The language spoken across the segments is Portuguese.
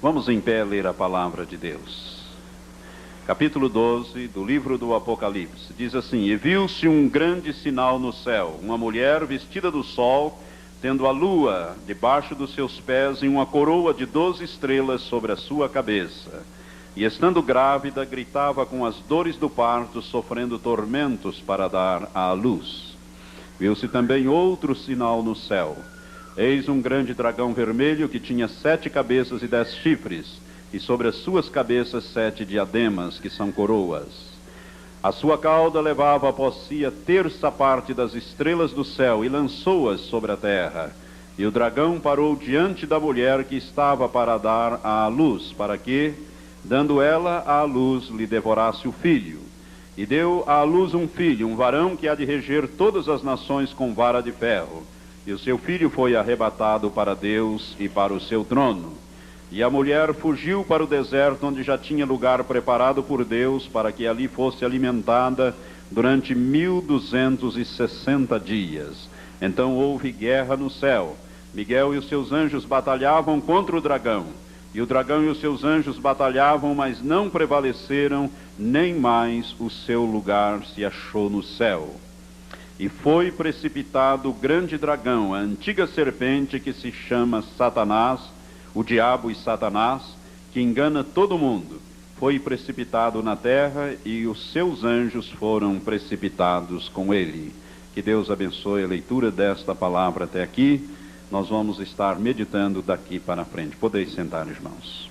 Vamos em pé ler a palavra de Deus. Capítulo 12 do livro do Apocalipse. Diz assim: E viu-se um grande sinal no céu, uma mulher vestida do sol, tendo a lua debaixo dos seus pés e uma coroa de 12 estrelas sobre a sua cabeça. E estando grávida, gritava com as dores do parto, sofrendo tormentos para dar à luz. Viu-se também outro sinal no céu. Eis um grande dragão vermelho que tinha 7 cabeças e 10 chifres, e sobre as suas cabeças 7 diademas, que são coroas. A sua cauda levava após si a terça parte das estrelas do céu, e lançou-as sobre a terra. E o dragão parou diante da mulher que estava para dar à luz, para que, dando ela à luz, lhe devorasse o filho. E deu à luz um filho, um varão que há de reger todas as nações com vara de ferro. E o seu filho foi arrebatado para Deus e para o seu trono. E a mulher fugiu para o deserto, onde já tinha lugar preparado por Deus, para que ali fosse alimentada durante 1260 dias. Então houve guerra no céu. Miguel e os seus anjos batalhavam contra o dragão. E o dragão e os seus anjos batalhavam, mas não prevaleceram, nem mais o seu lugar se achou no céu. E foi precipitado o grande dragão, a antiga serpente que se chama Satanás, o diabo e Satanás, que engana todo mundo. Foi precipitado na terra e os seus anjos foram precipitados com ele. Que Deus abençoe a leitura desta palavra até aqui. Nós vamos estar meditando daqui para frente. Podeis sentar, irmãos.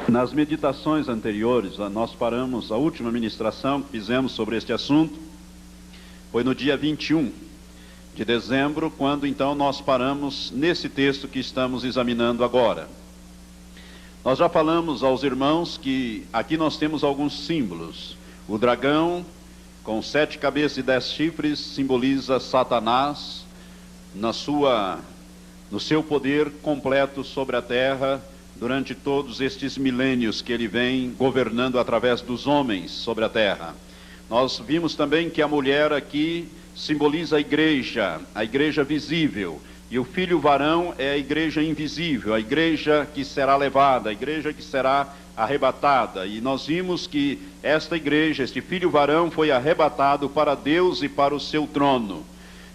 Nas meditações anteriores, nós paramos, a última ministração que fizemos sobre este assunto foi no dia 21 de dezembro, quando então nós paramos nesse texto que estamos examinando agora. Nós já falamos aos irmãos que aqui nós temos alguns símbolos. O dragão, com 7 cabeças e 10 chifres, simboliza Satanás no seu poder completo sobre a terra durante todos estes milênios que ele vem governando através dos homens sobre a terra. Nós vimos também que a mulher aqui simboliza a igreja visível, e o filho varão é a igreja invisível, a igreja que será levada, a igreja que será arrebatada. E nós vimos que esta igreja, este filho varão, foi arrebatado para Deus e para o seu trono.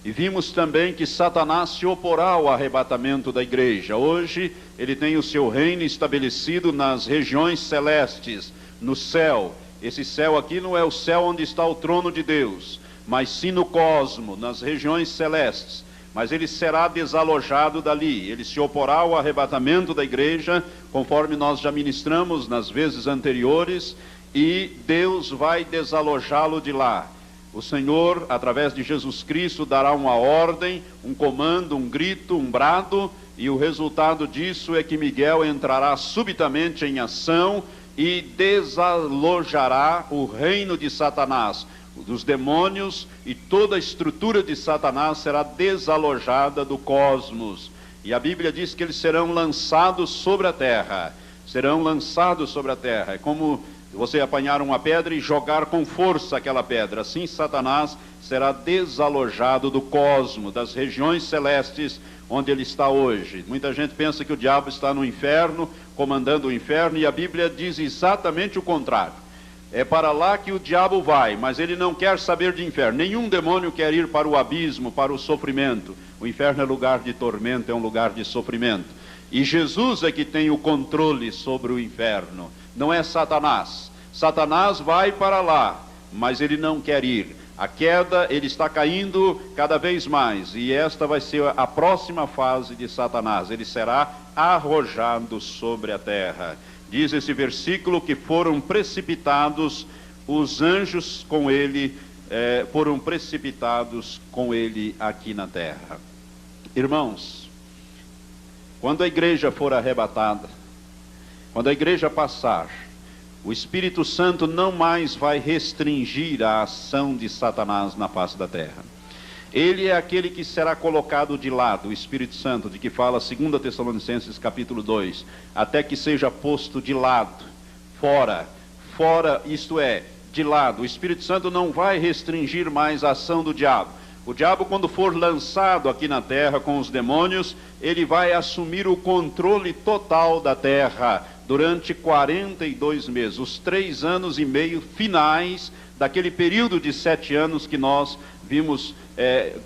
E vimos também que Satanás se oporá ao arrebatamento da igreja. Hoje ele tem o seu reino estabelecido nas regiões celestes, no céu. Esse céu aqui não é o céu onde está o trono de Deus, mas sim no cosmo, nas regiões celestes. Mas ele será desalojado dali, ele se oporá ao arrebatamento da igreja, conforme nós já ministramos nas vezes anteriores, e Deus vai desalojá-lo de lá. O Senhor, através de Jesus Cristo, dará uma ordem, um comando, um grito, um brado, e o resultado disso é que Miguel entrará subitamente em ação e desalojará o reino de Satanás, dos demônios, e toda a estrutura de Satanás será desalojada do cosmos. E a Bíblia diz que eles serão lançados sobre a terra. Serão lançados sobre a terra. É como você apanhar uma pedra e jogar com força aquela pedra. Assim Satanás será desalojado do cosmos, das regiões celestes onde ele está hoje. Muita gente pensa que o diabo está no inferno, comandando o inferno, e a Bíblia diz exatamente o contrário. É para lá que o diabo vai, mas ele não quer saber de inferno. Nenhum demônio quer ir para o abismo, para o sofrimento. O inferno é lugar de tormento, é um lugar de sofrimento. E Jesus é que tem o controle sobre o inferno, não é Satanás. Satanás vai para lá, mas ele não quer ir. A queda, ele está caindo cada vez mais, e esta vai ser a próxima fase de Satanás. Ele será arrojado sobre a terra. Diz esse versículo que foram precipitados os anjos com ele, foram precipitados com ele aqui na terra. Irmãos, quando a igreja for arrebatada, quando a igreja passar, o Espírito Santo não mais vai restringir a ação de Satanás na face da terra. Ele é aquele que será colocado de lado, o Espírito Santo, de que fala 2 Tessalonicenses capítulo 2, até que seja posto de lado, fora, isto é, de lado. O Espírito Santo não vai restringir mais a ação do diabo. O diabo, quando for lançado aqui na terra com os demônios, ele vai assumir o controle total da terra durante 42 meses, os 3 anos e meio finais daquele período de 7 anos que nós vimos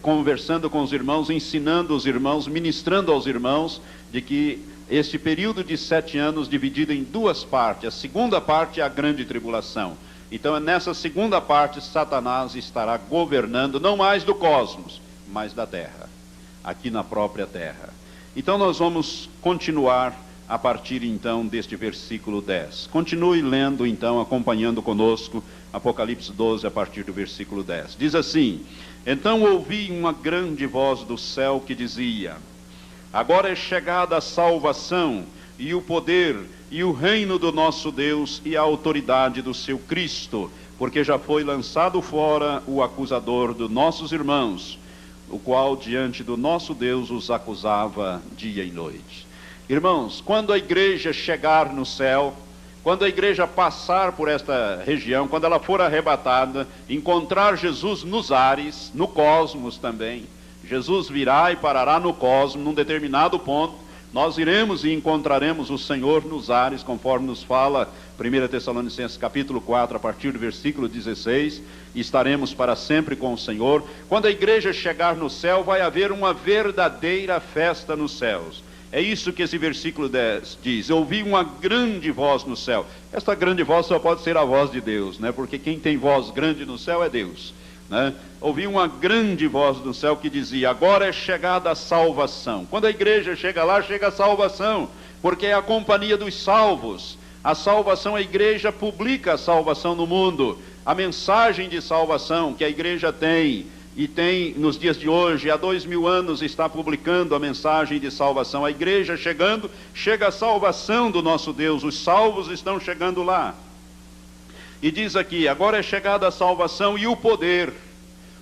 conversando com os irmãos, ensinando os irmãos, ministrando aos irmãos, de que este período de 7 anos dividido em 2 partes, a segunda parte é a grande tribulação. Então, nessa segunda parte, Satanás estará governando, não mais do cosmos, mas da terra, aqui na própria terra. Então, nós vamos continuar a partir, então, deste versículo 10. Continue lendo, então, acompanhando conosco, Apocalipse 12, a partir do versículo 10. Diz assim: então ouvi uma grande voz do céu que dizia: agora é chegada a salvação, e o poder, e o reino do nosso Deus, e a autoridade do seu Cristo, porque já foi lançado fora o acusador dos nossos irmãos, o qual diante do nosso Deus os acusava dia e noite. Irmãos, quando a igreja chegar no céu, quando a igreja passar por esta região, quando ela for arrebatada, encontrar Jesus nos ares, no cosmos também, Jesus virá e parará no cosmos, num determinado ponto. Nós iremos e encontraremos o Senhor nos ares, conforme nos fala 1 Tessalonicenses capítulo 4, a partir do versículo 16, e estaremos para sempre com o Senhor. Quando a igreja chegar no céu, vai haver uma verdadeira festa nos céus. É isso que esse versículo 10 diz: eu ouvi uma grande voz no céu. Esta grande voz só pode ser a voz de Deus, né? Porque quem tem voz grande no céu é Deus, né? Ouvi uma grande voz do céu que dizia: agora é chegada a salvação. Quando a igreja chega lá, chega a salvação, porque é a companhia dos salvos. A salvação, a igreja publica a salvação no mundo, a mensagem de salvação que a igreja tem, e tem nos dias de hoje, há 2000 anos, está publicando a mensagem de salvação. A igreja chegando, chega a salvação do nosso Deus, os salvos estão chegando lá. E diz aqui: agora é chegada a salvação e o poder.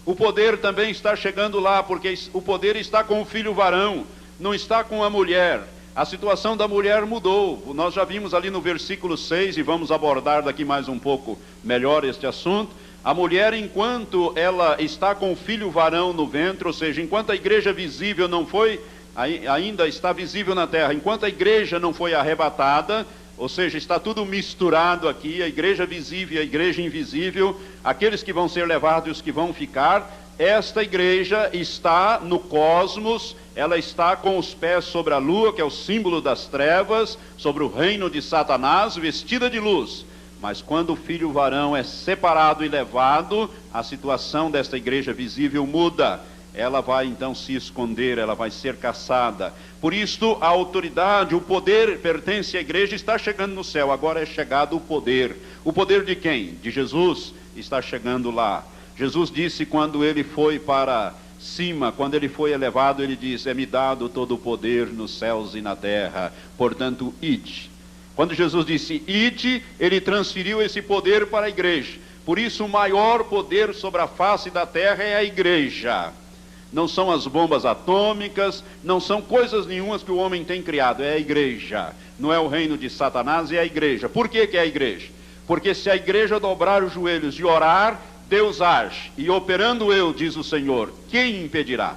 O poder também está chegando lá, porque o poder está com o filho varão, não está com a mulher. A situação da mulher mudou. Nós já vimos ali no versículo 6, e vamos abordar daqui mais um pouco melhor este assunto. A mulher, enquanto ela está com o filho varão no ventre, ou seja, enquanto a igreja visível não foi, ainda está visível na terra, enquanto a igreja não foi arrebatada, ou seja, está tudo misturado aqui, a igreja visível e a igreja invisível, aqueles que vão ser levados e os que vão ficar. Esta igreja está no cosmos, ela está com os pés sobre a lua, que é o símbolo das trevas, sobre o reino de Satanás, vestida de luz. Mas quando o filho varão é separado e levado, a situação desta igreja visível muda. Ela vai então se esconder, ela vai ser caçada. Por isso a autoridade, o poder pertence à igreja, está chegando no céu. Agora é chegado o poder. O poder de quem? De Jesus, está chegando lá. Jesus disse, quando ele foi para cima, quando ele foi elevado, ele diz: é-me dado todo o poder nos céus e na terra, portanto ide. Quando Jesus disse ide, ele transferiu esse poder para a igreja. Por isso o maior poder sobre a face da terra é a igreja. Não são as bombas atômicas, não são coisas nenhumas que o homem tem criado, é a igreja. Não é o reino de Satanás, é a igreja. Por que é a igreja? Porque se a igreja dobrar os joelhos e orar, Deus age. E operando eu, diz o Senhor, quem impedirá?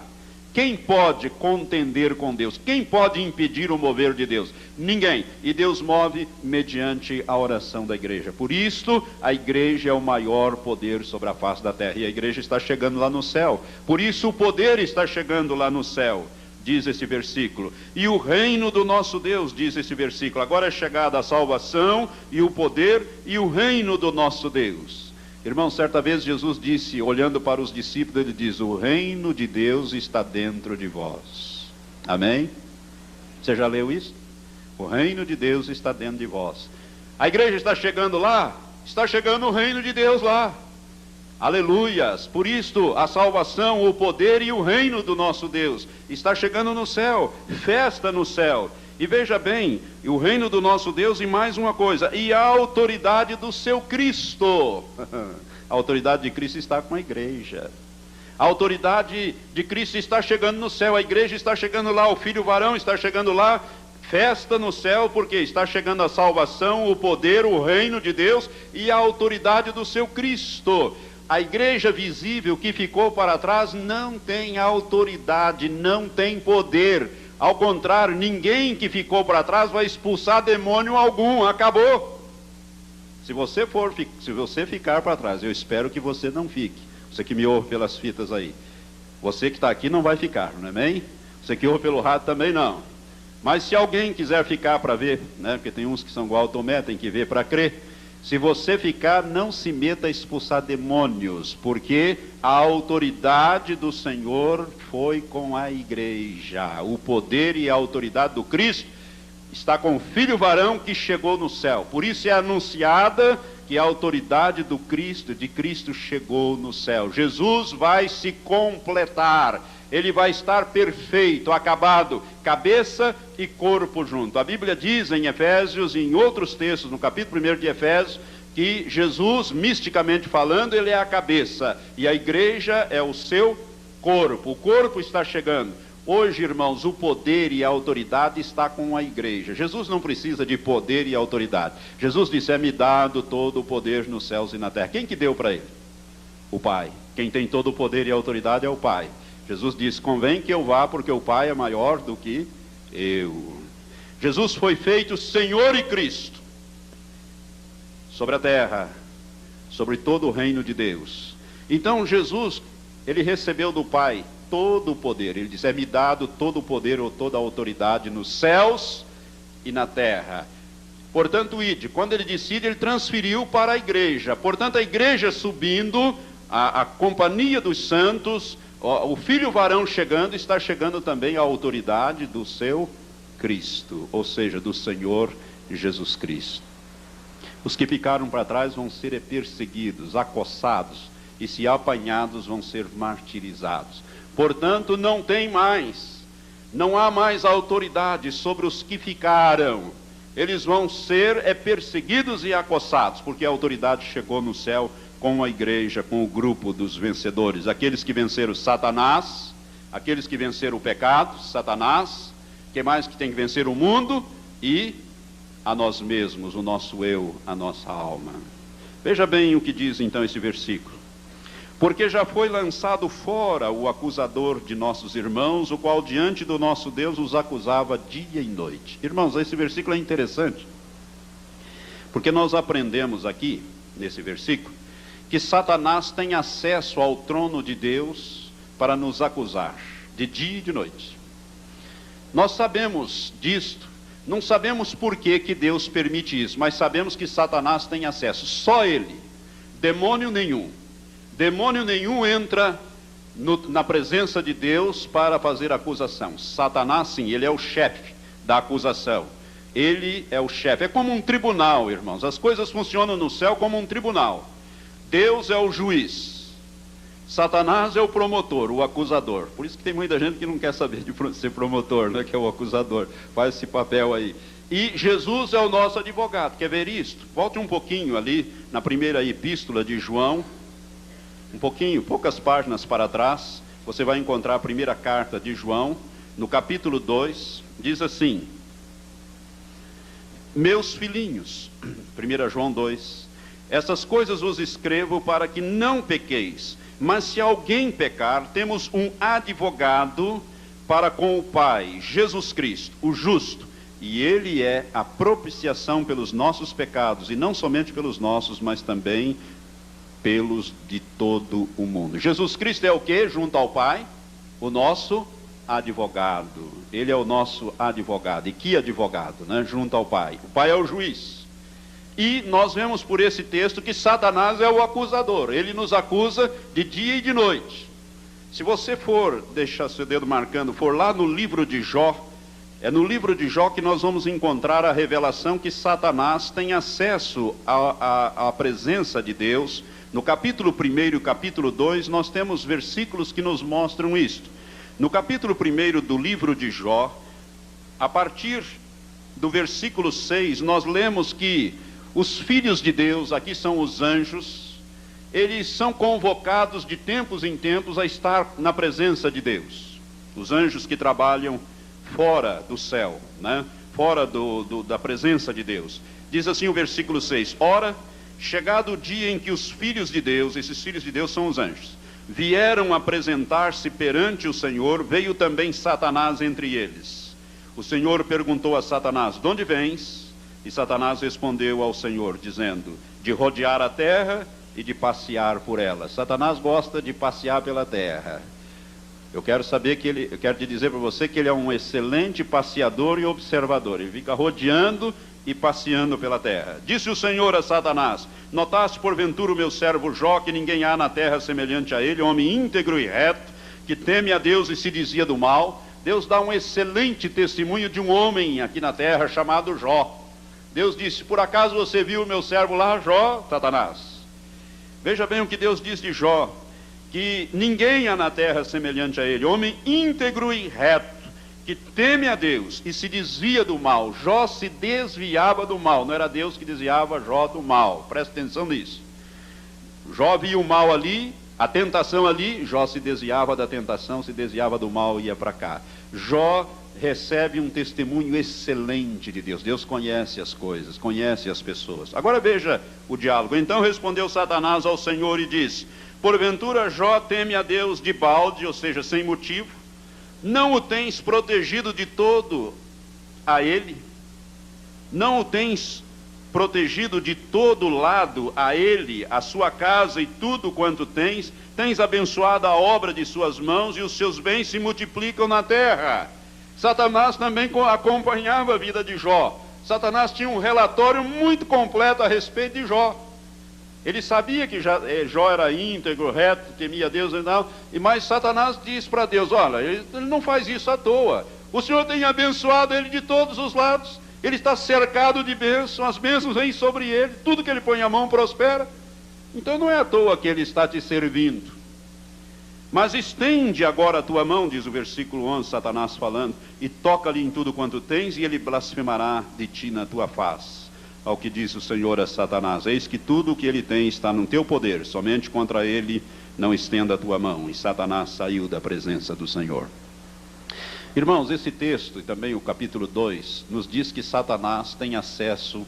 Quem pode contender com Deus? Quem pode impedir o mover de Deus? Ninguém. E Deus move mediante a oração da igreja. Por isso, a igreja é o maior poder sobre a face da terra. E a igreja está chegando lá no céu. Por isso, o poder está chegando lá no céu, diz esse versículo. E o reino do nosso Deus, diz esse versículo. Agora é chegada a salvação e o poder e o reino do nosso Deus. Irmão, certa vez Jesus disse, olhando para os discípulos, ele diz: o reino de Deus está dentro de vós. Amém? Você já leu isso? O reino de Deus está dentro de vós. A igreja está chegando lá? Está chegando o reino de Deus lá. Aleluias! Por isto, a salvação, o poder e o reino do nosso Deus está chegando no céu. Festa no céu. E veja bem, o reino do nosso Deus, e mais uma coisa, e a autoridade do seu Cristo. A autoridade de Cristo está com a igreja. A autoridade de Cristo está chegando no céu, a igreja está chegando lá, o filho varão está chegando lá. Festa no céu, porque está chegando a salvação, o poder, o reino de Deus e a autoridade do seu Cristo. a igreja visível que ficou para trás não tem autoridade, não tem poder. Ao contrário, ninguém que ficou para trás vai expulsar demônio algum, acabou. Se você ficar para trás, eu espero que você não fique. Você que me ouve pelas fitas aí. Você que está aqui não vai ficar, não é bem? Você que ouve pelo rádio também não. Mas se alguém quiser ficar para ver, né? Porque tem uns que são igual ao Tomé, tem que ver para crer. Se você ficar, não se meta a expulsar demônios, porque a autoridade do Senhor foi com a igreja. O poder e a autoridade do Cristo está com o Filho varão que chegou no céu. Por isso é anunciada que a autoridade do Cristo, de Cristo chegou no céu. Jesus vai se completar. Ele vai estar perfeito, acabado, cabeça e corpo junto. A Bíblia diz em Efésios e em outros textos, no capítulo 1 de Efésios, que Jesus, misticamente falando, ele é a cabeça e a igreja é o seu corpo. O corpo está chegando. Hoje, irmãos, o poder e a autoridade está com a igreja. Jesus não precisa de poder e autoridade. Jesus disse, é-me dado todo o poder nos céus e na terra. Quem que deu para ele? O Pai. Quem tem todo o poder e a autoridade é o Pai. Jesus disse, convém que eu vá, porque o Pai é maior do que eu. Jesus foi feito Senhor e Cristo sobre a terra, sobre todo o reino de Deus. Então Jesus, ele recebeu do Pai todo o poder. Ele disse, é-me dado todo o poder ou toda a autoridade nos céus e na terra. Portanto, ide. Quando ele decide, ele transferiu para a igreja. Portanto, a igreja subindo, a companhia dos santos, o Filho varão chegando, está chegando também a autoridade do seu Cristo, ou seja, do Senhor Jesus Cristo. Os que ficaram para trás vão ser perseguidos, acossados, e se apanhados vão ser martirizados. Portanto, não há mais autoridade sobre os que ficaram. Eles vão ser perseguidos e acossados, porque a autoridade chegou no céu com a igreja, com o grupo dos vencedores, aqueles que venceram Satanás, aqueles que venceram o pecado, Satanás, que mais que tem que vencer o mundo e a nós mesmos, o nosso eu, a nossa alma. Veja bem o que diz então esse versículo. Porque já foi lançado fora o acusador de nossos irmãos, o qual diante do nosso Deus os acusava dia e noite. Irmãos, esse versículo é interessante, porque nós aprendemos aqui, nesse versículo, que Satanás tem acesso ao trono de Deus para nos acusar, de dia e de noite. Nós sabemos disto, não sabemos por que Deus permite isso, mas sabemos que Satanás tem acesso, só ele, demônio nenhum entra na presença de Deus para fazer acusação. Satanás sim, ele é o chefe da acusação, ele é o chefe, é como um tribunal, irmãos, as coisas funcionam no céu como um tribunal. Deus é o juiz, Satanás é o promotor, o acusador. Por isso que tem muita gente que não quer saber de ser promotor, né, que é o acusador, faz esse papel aí. E Jesus é o nosso advogado. Quer ver isto? Volte um pouquinho ali na primeira epístola de João, um pouquinho, poucas páginas para trás, você vai encontrar a primeira carta de João, no capítulo 2, diz assim, meus filhinhos, 1 João 2, essas coisas vos escrevo para que não pequeis, mas se alguém pecar, temos um advogado para com o Pai, Jesus Cristo, o justo, e ele é a propiciação pelos nossos pecados, e não somente pelos nossos, mas também pelos de todo o mundo. Jesus Cristo é o que? Junto ao Pai, o nosso advogado. Ele é o nosso advogado. E que advogado, né? Junto ao Pai. O Pai é o juiz. E nós vemos por esse texto que Satanás é o acusador. Ele nos acusa de dia e de noite. Se você for, deixa seu dedo marcando, for lá no livro de Jó, é no livro de Jó que nós vamos encontrar a revelação que Satanás tem acesso à presença de Deus. No capítulo 1 e capítulo 2, nós temos versículos que nos mostram isto. No capítulo 1 do livro de Jó, a partir do versículo 6, nós lemos que os filhos de Deus, aqui são os anjos, eles são convocados de tempos em tempos a estar na presença de Deus. Os anjos que trabalham fora do céu, né? Fora da presença de Deus. Diz assim o versículo 6, ora, chegado o dia em que os filhos de Deus, esses filhos de Deus são os anjos, vieram apresentar-se perante o Senhor, veio também Satanás entre eles. O Senhor perguntou a Satanás: de onde vens? E Satanás respondeu ao Senhor, dizendo: de rodear a terra e de passear por ela. Satanás gosta de passear pela terra. Eu quero te dizer para você que ele é um excelente passeador e observador. Ele fica rodeando e passeando pela terra. Disse o Senhor a Satanás: notaste porventura o meu servo Jó, que ninguém há na terra semelhante a ele, homem íntegro e reto, que teme a Deus e se desvia do mal? Deus dá um excelente testemunho de um homem aqui na terra chamado Jó. Deus disse: por acaso você viu o meu servo lá, Jó? Satanás. Veja bem o que Deus diz de Jó, que ninguém há na terra semelhante a ele, homem íntegro e reto, que teme a Deus e se desvia do mal. Jó se desviava do mal, não era Deus que desviava Jó do mal. Presta atenção nisso. Jó via o mal ali, a tentação ali, Jó se desviava da tentação, se desviava do mal e ia para cá. Jó recebe um testemunho excelente de Deus. Deus conhece as coisas, conhece as pessoas. Agora veja o diálogo. Então respondeu Satanás ao Senhor e disse: porventura Jó teme a Deus de balde, ou seja, sem motivo? Não o tens protegido de todo a ele? Não o tens protegido de todo lado a ele, a sua casa e tudo quanto tens? Tens abençoado a obra de suas mãos e os seus bens se multiplicam na terra. Satanás também acompanhava a vida de Jó. Satanás tinha um relatório muito completo a respeito de Jó. Ele sabia que Jó era íntegro, reto, temia Deus e tal, mas Satanás diz para Deus: olha, ele não faz isso à toa. O Senhor tem abençoado ele de todos os lados, ele está cercado de bênçãos, as bênçãos vêm sobre ele, tudo que ele põe a mão prospera. Então não é à toa que ele está te servindo. Mas estende agora a tua mão, diz o versículo 11, Satanás falando, e toca-lhe em tudo quanto tens, e ele blasfemará de ti na tua face. Ao que disse o Senhor a Satanás: eis que tudo o que ele tem está no teu poder, somente contra ele não estenda a tua mão. E Satanás saiu da presença do Senhor. Irmãos, esse texto e também o capítulo 2 nos diz que Satanás tem acesso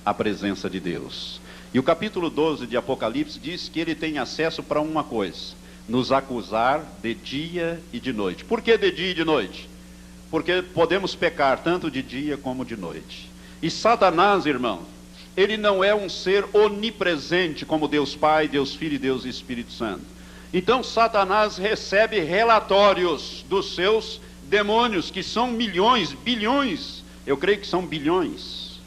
à presença de Deus. E o capítulo 12 de Apocalipse diz que ele tem acesso para uma coisa: nos acusar de dia e de noite. Por que de dia e de noite? Porque podemos pecar tanto de dia como de noite. E Satanás, irmão, ele não é um ser onipresente como Deus Pai, Deus Filho e Deus Espírito Santo. Então Satanás recebe relatórios dos seus demônios, que são milhões, bilhões, eu creio que são bilhões.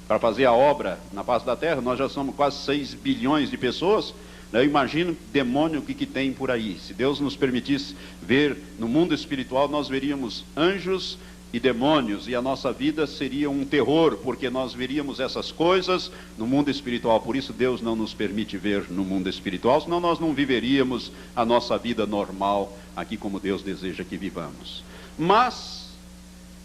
Para fazer a obra na face da terra, nós já somos quase 6 bilhões de pessoas. Eu imagino demônio que tem por aí. Se Deus nos permitisse ver no mundo espiritual, nós veríamos anjos e demônios, e a nossa vida seria um terror, porque nós veríamos essas coisas no mundo espiritual. Por isso Deus não nos permite ver no mundo espiritual, senão nós não viveríamos a nossa vida normal aqui como Deus deseja que vivamos. Mas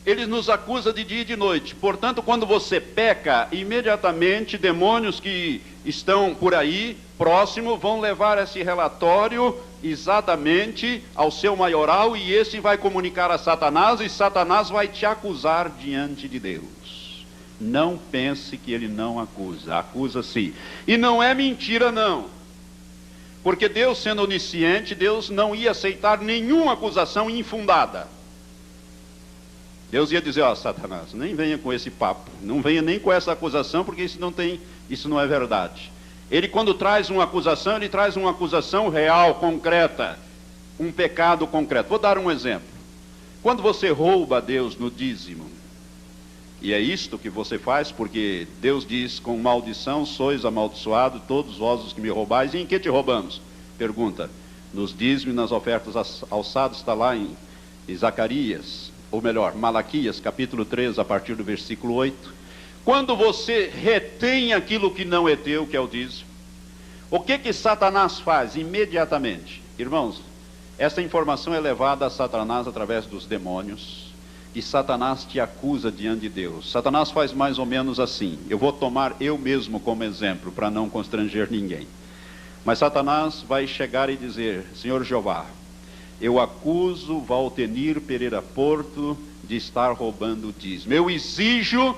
ele nos acusa de dia e de noite. Portanto, quando você peca, imediatamente demônios que estão por aí próximo vão levar esse relatório exatamente ao seu maioral, e esse vai comunicar a Satanás, e Satanás vai te acusar diante de Deus. Não pense que ele não acusa, acusa sim. E não é mentira não, porque Deus, sendo onisciente, Deus não ia aceitar nenhuma acusação infundada. Deus ia dizer: ó, Satanás, nem venha com esse papo, não venha nem com essa acusação, porque isso não é verdade. Ele, quando traz uma acusação, ele traz uma acusação real, concreta, um pecado concreto. Vou dar um exemplo. Quando você rouba a Deus no dízimo, e é isto que você faz, porque Deus diz: com maldição sois amaldiçoados todos vós os que me roubais. E em que te roubamos? Pergunta. Nos dízimos e nas ofertas alçadas, está lá em Zacarias, ou melhor, Malaquias, capítulo 3, a partir do versículo 8. Quando você retém aquilo que não é teu, que é o dízimo, o que Satanás faz imediatamente? Irmãos, essa informação é levada a Satanás através dos demônios, e Satanás te acusa diante de Deus. Satanás faz mais ou menos assim. Eu vou tomar eu mesmo como exemplo, para não constranger ninguém. Mas Satanás vai chegar e dizer: Senhor Jeová, eu acuso Valtenir Pereira Porto de estar roubando o dízimo. Eu exijo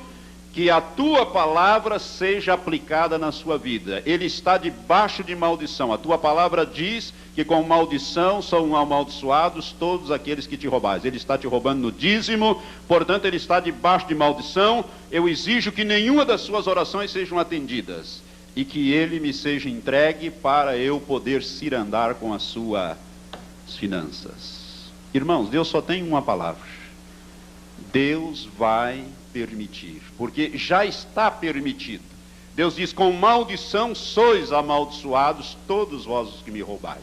que a tua palavra seja aplicada na sua vida. Ele está debaixo de maldição. A tua palavra diz que com maldição são amaldiçoados todos aqueles que te roubais. Ele está te roubando no dízimo, portanto ele está debaixo de maldição. Eu exijo que nenhuma das suas orações sejam atendidas e que ele me seja entregue para eu poder cirandar com as suas finanças. Irmãos, Deus só tem uma palavra. Deus vai permitir, porque já está permitido. Deus diz: com maldição sois amaldiçoados todos vós os que me roubais.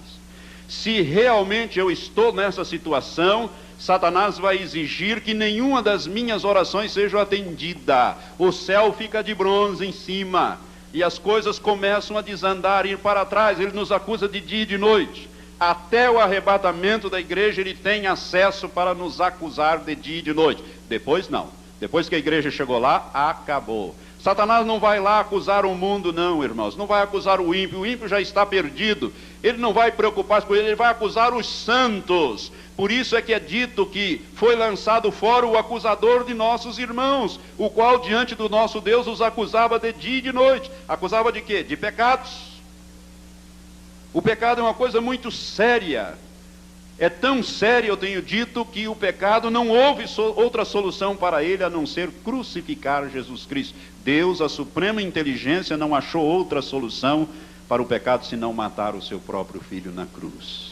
Se realmente eu estou nessa situação, Satanás vai exigir que nenhuma das minhas orações seja atendida. O céu fica de bronze em cima e as coisas começam a desandar, ir para trás. Ele nos acusa de dia e de noite. Até o arrebatamento da igreja ele tem acesso para nos acusar de dia e de noite. Depois não. Depois que a igreja chegou lá, acabou. Satanás não vai lá acusar o mundo, não, irmãos. Não vai acusar o ímpio. O ímpio já está perdido. Ele não vai preocupar-se com ele. Ele vai acusar os santos. Por isso é que é dito que foi lançado fora o acusador de nossos irmãos, o qual diante do nosso Deus os acusava de dia e de noite. Acusava de quê? De pecados. O pecado é uma coisa muito séria. É tão sério, eu tenho dito, que o pecado não houve outra solução para ele a não ser crucificar Jesus Cristo. Deus, a suprema inteligência, não achou outra solução para o pecado senão matar o seu próprio filho na cruz.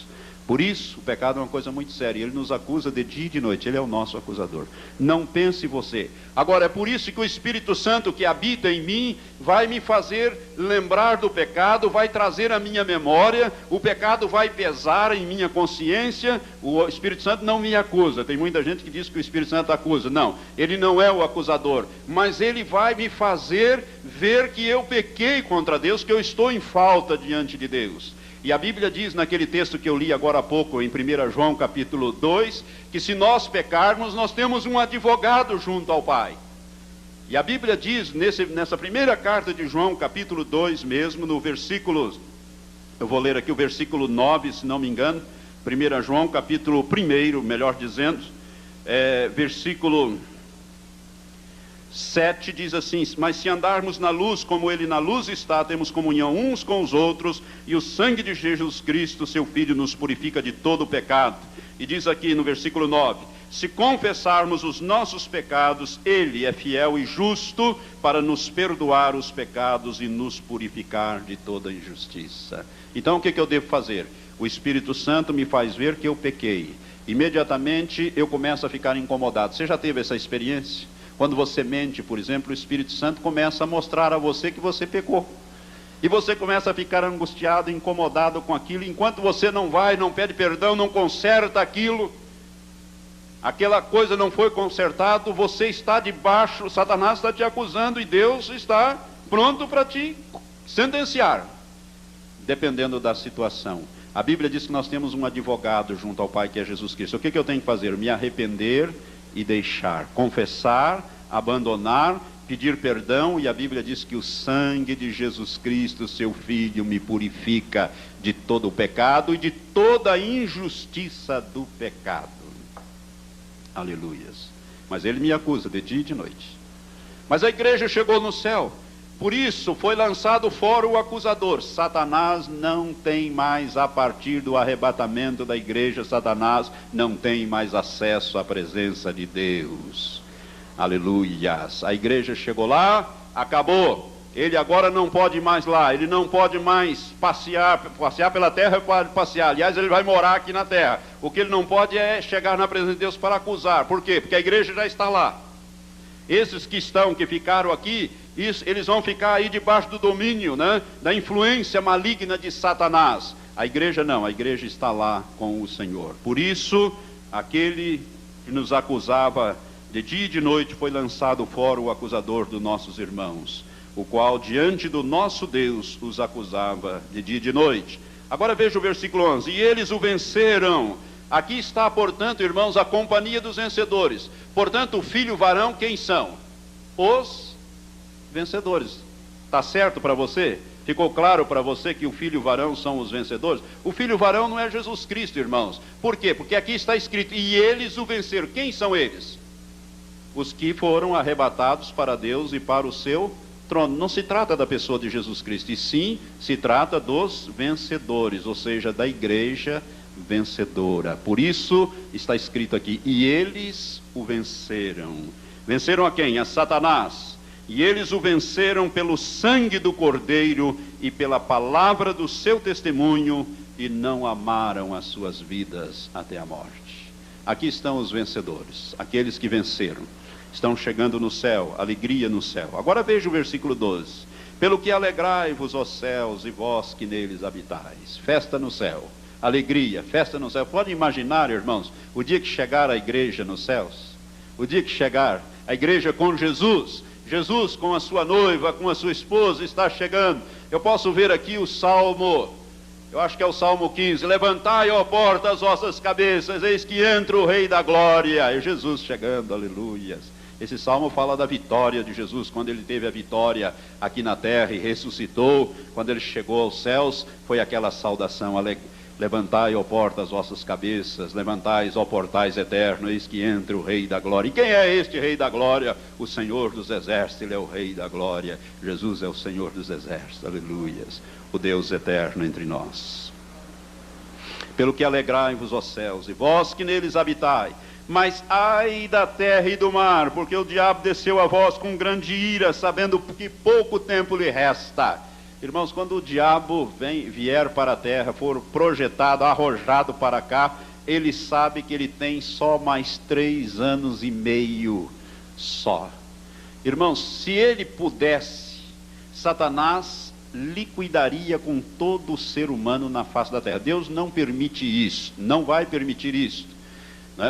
Por isso, o pecado é uma coisa muito séria. Ele nos acusa de dia e de noite. Ele é o nosso acusador. Não pense você. Agora, é por isso que o Espírito Santo que habita em mim vai me fazer lembrar do pecado, vai trazer a minha memória, o pecado vai pesar em minha consciência. O Espírito Santo não me acusa. Tem muita gente que diz que o Espírito Santo acusa. Não, ele não é o acusador. Mas ele vai me fazer ver que eu pequei contra Deus, que eu estou em falta diante de Deus. E a Bíblia diz naquele texto que eu li agora há pouco, em 1 João capítulo 2, que se nós pecarmos, nós temos um advogado junto ao Pai. E a Bíblia diz, nessa primeira carta de João, capítulo 2 mesmo, no versículo, eu vou ler aqui o versículo 9, se não me engano, 1 João capítulo 1, melhor dizendo, versículo 7 diz assim: mas se andarmos na luz como ele na luz está, temos comunhão uns com os outros, e o sangue de Jesus Cristo, seu Filho, nos purifica de todo o pecado. E diz aqui no versículo 9: se confessarmos os nossos pecados, ele é fiel e justo para nos perdoar os pecados e nos purificar de toda injustiça. Então o que eu devo fazer? O Espírito Santo me faz ver que eu pequei. Imediatamente eu começo a ficar incomodado. Você já teve essa experiência? Quando você mente, por exemplo, o Espírito Santo começa a mostrar a você que você pecou. E você começa a ficar angustiado, incomodado com aquilo. Enquanto você não vai, não pede perdão, não conserta aquilo, aquela coisa não foi consertada, você está debaixo, Satanás está te acusando e Deus está pronto para te sentenciar, dependendo da situação. A Bíblia diz que nós temos um advogado junto ao Pai, que é Jesus Cristo. O que eu tenho que fazer? Me arrepender e deixar, confessar, abandonar, pedir perdão. E a Bíblia diz que o sangue de Jesus Cristo, seu Filho, me purifica de todo o pecado e de toda a injustiça do pecado. Aleluias. Mas ele me acusa de dia e de noite. Mas a igreja chegou no céu. Por isso foi lançado fora o acusador. Satanás não tem mais, a partir do arrebatamento da igreja, Satanás não tem mais acesso à presença de Deus. Aleluias. A igreja chegou lá, acabou. Ele agora não pode mais lá, ele não pode mais passear pela terra, pode passear. Aliás, ele vai morar aqui na terra. O que ele não pode é chegar na presença de Deus para acusar. Por quê? Porque a igreja já está lá. Esses que ficaram aqui, eles vão ficar aí debaixo do domínio, da influência maligna de Satanás. A igreja não, a igreja está lá com o Senhor. Por isso, aquele que nos acusava de dia e de noite foi lançado fora, o acusador dos nossos irmãos, o qual diante do nosso Deus os acusava de dia e de noite. Agora veja o versículo 11: e eles o venceram. Aqui está, portanto, irmãos, a companhia dos vencedores. Portanto, o filho varão, quem são? Os vencedores. Está certo para você? Ficou claro para você que o filho varão são os vencedores? O filho varão não é Jesus Cristo, irmãos. Por quê? Porque aqui está escrito: e eles o venceram. Quem são eles? os que foram arrebatados para Deus e para o seu trono. Não se trata da pessoa de Jesus Cristo, e sim se trata dos vencedores, ou seja, da igreja vencedora. Por isso está escrito aqui: e eles o venceram. Venceram a quem? A Satanás. E eles o venceram pelo sangue do Cordeiro e pela palavra do seu testemunho, e não amaram as suas vidas até a morte. Aqui estão os vencedores, aqueles que venceram. Estão chegando no céu, alegria no céu. Agora veja o versículo 12. Pelo que alegrai-vos, ó céus, e vós que neles habitais. Festa no céu, alegria, festa no céu. Pode imaginar, irmãos, o dia que chegar a igreja nos céus, o dia que chegar a igreja com Jesus, Jesus com a sua noiva, com a sua esposa está chegando. Eu posso ver aqui o Salmo, eu acho que é o Salmo 15, levantai, ó porta, as vossas cabeças, eis que entra o Rei da Glória. É Jesus chegando, aleluias. Esse salmo fala da vitória de Jesus, quando ele teve a vitória aqui na terra e ressuscitou. Quando ele chegou aos céus, foi aquela saudação: levantai, ó porta, as vossas cabeças, levantai, ó portais eternos, eis que entra o Rei da Glória. E quem é este Rei da Glória? O Senhor dos Exércitos, ele é o Rei da Glória. Jesus é o Senhor dos Exércitos, aleluias, o Deus eterno entre nós. Pelo que alegrai-vos, ó céus, e vós que neles habitai. Mas ai da terra e do mar, porque o diabo desceu a vós com grande ira, sabendo que pouco tempo lhe resta. Irmãos, quando o diabo vier para a terra, for projetado, arrojado para cá, ele sabe que ele tem só mais 3 anos e meio só. Irmãos, se ele pudesse, Satanás liquidaria com todo o ser humano na face da terra. Deus não permite isso, não vai permitir isso.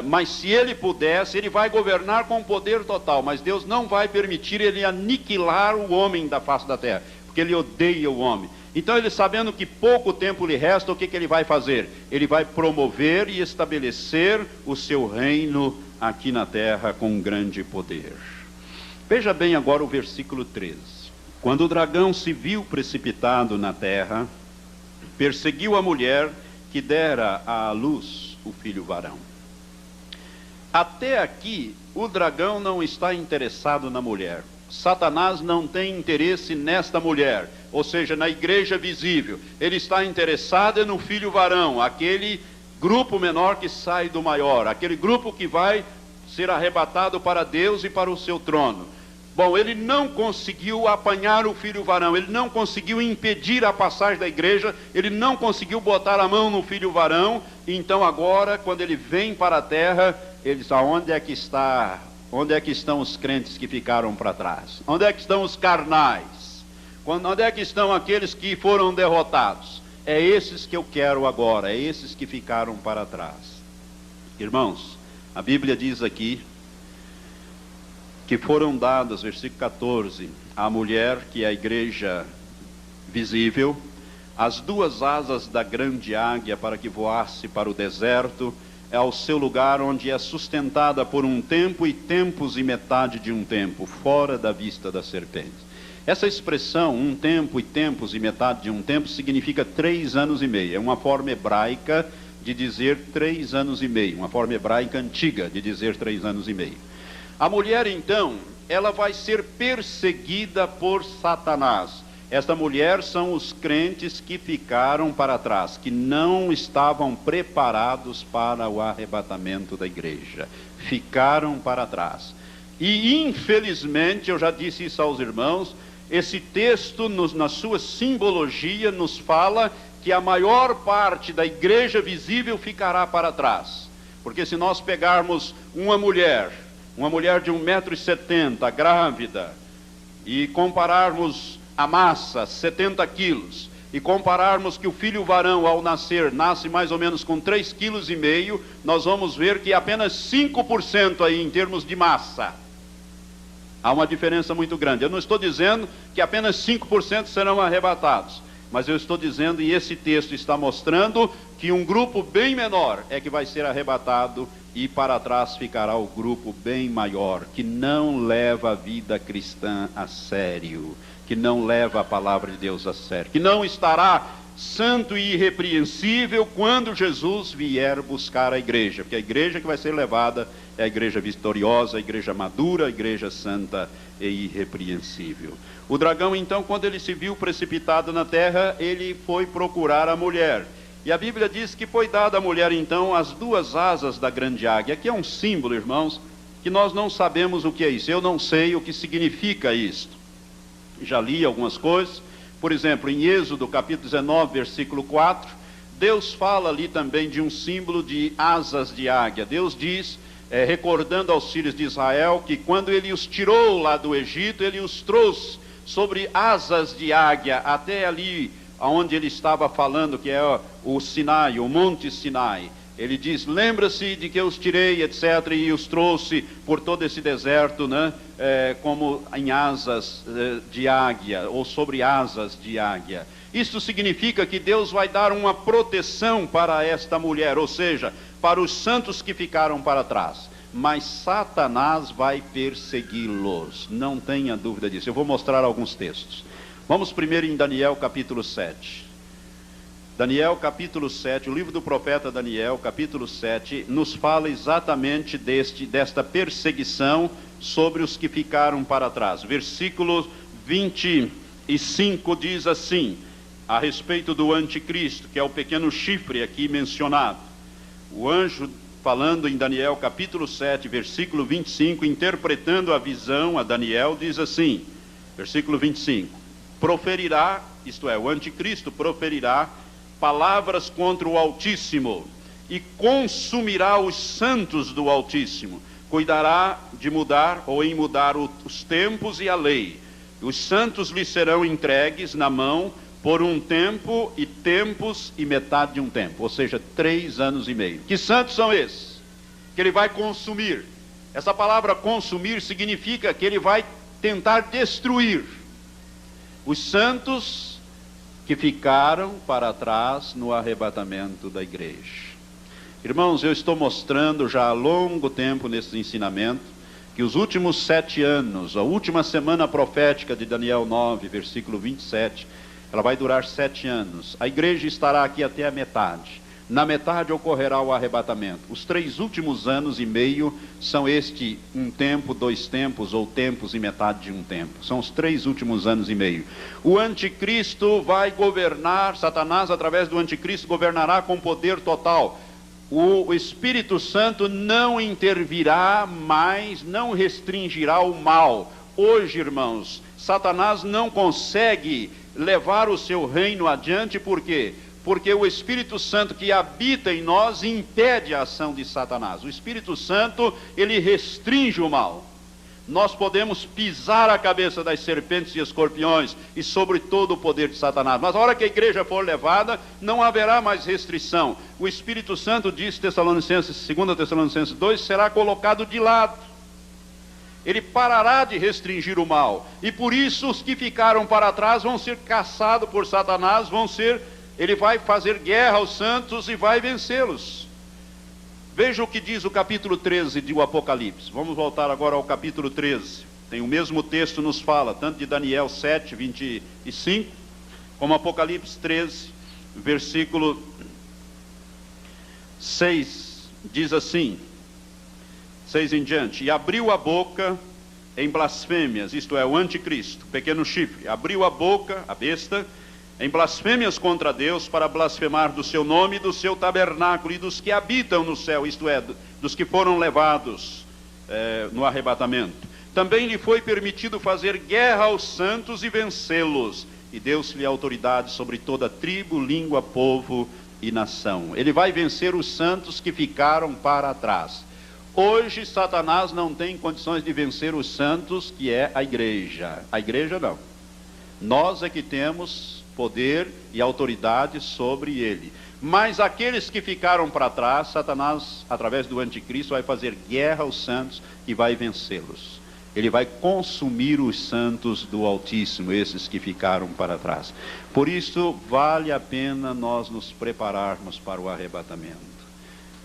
Mas se ele pudesse, ele vai governar com poder total, mas Deus não vai permitir ele aniquilar o homem da face da terra, porque ele odeia o homem. Então ele, sabendo que pouco tempo lhe resta, o que ele vai fazer? Ele vai promover e estabelecer o seu reino aqui na terra com grande poder. Veja bem agora o versículo 13. Quando o dragão se viu precipitado na terra, perseguiu a mulher que dera à luz o filho varão. Até aqui, o dragão não está interessado na mulher. Satanás não tem interesse nesta mulher, ou seja, na igreja visível. Ele está interessado no filho varão, aquele grupo menor que sai do maior, aquele grupo que vai ser arrebatado para Deus e para o seu trono. Bom, ele não conseguiu apanhar o filho varão, ele não conseguiu impedir a passagem da igreja, ele não conseguiu botar a mão no filho varão. Então agora, quando ele vem para a terra, ele diz: aonde é que está? Onde é que estão os crentes que ficaram para trás? Onde é que estão os carnais? Onde é que estão aqueles que foram derrotados? É esses que eu quero agora, é esses que ficaram para trás. Irmãos, a Bíblia diz aqui que foram dadas, versículo 14, à mulher, que é a igreja visível, as 2 asas da grande águia para que voasse para o deserto, ao seu lugar onde é sustentada por um tempo e tempos e metade de um tempo, fora da vista das serpentes. Essa expressão, um tempo e tempos e metade de um tempo, significa 3 anos e meio. É uma forma hebraica de dizer 3 anos e meio, uma forma hebraica antiga de dizer 3 anos e meio. A mulher, então, ela vai ser perseguida por Satanás. Esta mulher são os crentes que ficaram para trás, que não estavam preparados para o arrebatamento da igreja. Ficaram para trás. E, infelizmente, eu já disse isso aos irmãos, esse texto, na sua simbologia, nos fala que a maior parte da igreja visível ficará para trás. Porque se nós pegarmos uma mulher de 1,70 m, grávida, e compararmos a massa, 70 quilos, e compararmos que o filho varão, ao nascer, nasce mais ou menos com 3,5 kg, nós vamos ver que apenas 5% aí, em termos de massa. Há uma diferença muito grande. Eu não estou dizendo que apenas 5% serão arrebatados, mas eu estou dizendo, e esse texto está mostrando, que um grupo bem menor é que vai ser arrebatado, e para trás ficará o grupo bem maior, que não leva a vida cristã a sério, que não leva a palavra de Deus a sério, que não estará santo e irrepreensível quando Jesus vier buscar a igreja, porque a igreja que vai ser levada é a igreja vitoriosa, a igreja madura, a igreja santa e irrepreensível. O dragão, então, quando ele se viu precipitado na terra, ele foi procurar a mulher. E a Bíblia diz que foi dada à mulher, então, as duas asas da grande águia. Aqui é um símbolo, irmãos, que nós não sabemos o que é isso. Eu não sei o que significa isto. Já li algumas coisas. Por exemplo, em Êxodo, capítulo 19, versículo 4, Deus fala ali também de um símbolo de asas de águia. Deus diz, recordando aos filhos de Israel, que quando ele os tirou lá do Egito, ele os trouxe sobre asas de águia, até ali onde ele estava falando, que é o Sinai, o Monte Sinai. Ele diz, lembra-se de que eu os tirei, etc., e os trouxe por todo esse deserto, né, como em asas de águia, ou sobre asas de águia. Isso significa que Deus vai dar uma proteção para esta mulher, ou seja, para os santos que ficaram para trás. Mas Satanás vai persegui-los, não tenha dúvida disso. Eu vou mostrar alguns textos. Vamos primeiro em Daniel capítulo 7. Daniel capítulo 7, o livro do profeta Daniel capítulo 7, nos fala exatamente desta perseguição sobre os que ficaram para trás. Versículo 25 diz assim, a respeito do anticristo, que é o pequeno chifre aqui mencionado. O anjo, falando em Daniel capítulo 7, versículo 25, interpretando a visão a Daniel, diz assim, versículo 25, proferirá, isto é, o anticristo proferirá palavras contra o Altíssimo e consumirá os santos do Altíssimo, cuidará de mudar ou em mudar os tempos e a lei. Os santos lhe serão entregues na mão por um tempo e tempos e metade de um tempo, ou seja, 3 anos e meio. Que santos são esses? Que ele vai consumir. Essa palavra consumir significa que ele vai tentar destruir os santos que ficaram para trás no arrebatamento da igreja. Irmãos, eu estou mostrando já há longo tempo nesse ensinamento que os últimos 7 anos, a última semana profética de Daniel 9, versículo 27, ela vai durar 7 anos. A igreja estará aqui até a metade. Na metade ocorrerá o arrebatamento. Os 3 últimos anos e meio são um tempo, 2 tempos, ou tempos e metade de um tempo. São os 3 últimos anos e meio. O anticristo vai governar, Satanás através do anticristo governará com poder total. O Espírito Santo não intervirá mais, não restringirá o mal. Hoje, irmãos, Satanás não consegue levar o seu reino adiante, por quê? Porque o Espírito Santo que habita em nós impede a ação de Satanás. O Espírito Santo, ele restringe o mal. Nós podemos pisar a cabeça das serpentes e escorpiões e sobre todo o poder de Satanás. Mas a hora que a igreja for levada, não haverá mais restrição. O Espírito Santo, diz 2 Tessalonicenses 2, será colocado de lado. Ele parará de restringir o mal. E por isso os que ficaram para trás vão ser caçados por Satanás, ele vai fazer guerra aos santos e vai vencê-los. Veja o que diz o capítulo 13 do Apocalipse. Vamos voltar agora ao capítulo 13. Tem o mesmo texto nos fala, tanto de Daniel 7, 25, como Apocalipse 13, versículo 6, diz assim, 6 em diante, e abriu a boca em blasfêmias, isto é, o anticristo, o pequeno chifre, abriu a boca, a besta, em blasfêmias contra Deus, para blasfemar do seu nome, do seu tabernáculo e dos que habitam no céu, isto é, dos que foram levados no arrebatamento. Também lhe foi permitido fazer guerra aos santos e vencê-los, e deu-se-lhe autoridade sobre toda tribo, língua, povo e nação. Ele vai vencer os santos que ficaram para trás. Hoje Satanás não tem condições de vencer os santos, que é a igreja. A igreja não. Nós é que temos poder e autoridade sobre ele. Mas aqueles que ficaram para trás, Satanás, através do anticristo, vai fazer guerra aos santos e vai vencê-los. Ele vai consumir os santos do Altíssimo, esses que ficaram para trás. Por isso, vale a pena nós nos prepararmos para o arrebatamento.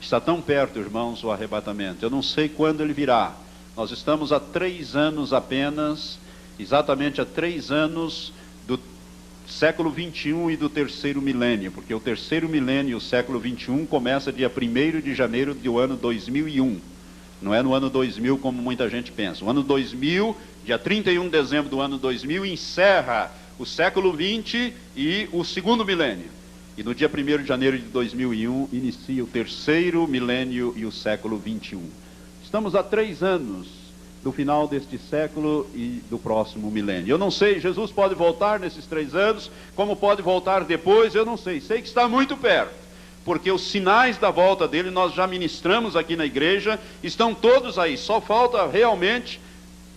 Está tão perto, irmãos, o arrebatamento. Eu não sei quando ele virá. Nós estamos há 3 anos apenas, exatamente há 3 anos do século 21 e do 3º milênio, porque o 3º milênio e o século 21 começa dia 1º de janeiro do ano 2001. Não é no ano 2000 como muita gente pensa. O ano 2000, dia 31 de dezembro do ano 2000, encerra o século XX e o segundo milênio. E no dia 1º de janeiro de 2001, inicia o terceiro milênio e o século XXI. Estamos há 3 anos do final deste século e do próximo milênio. Eu não sei, Jesus pode voltar nesses 3 anos, como pode voltar depois, eu não sei. Sei que está muito perto, porque os sinais da volta dele nós já ministramos aqui na igreja, estão todos aí, só falta realmente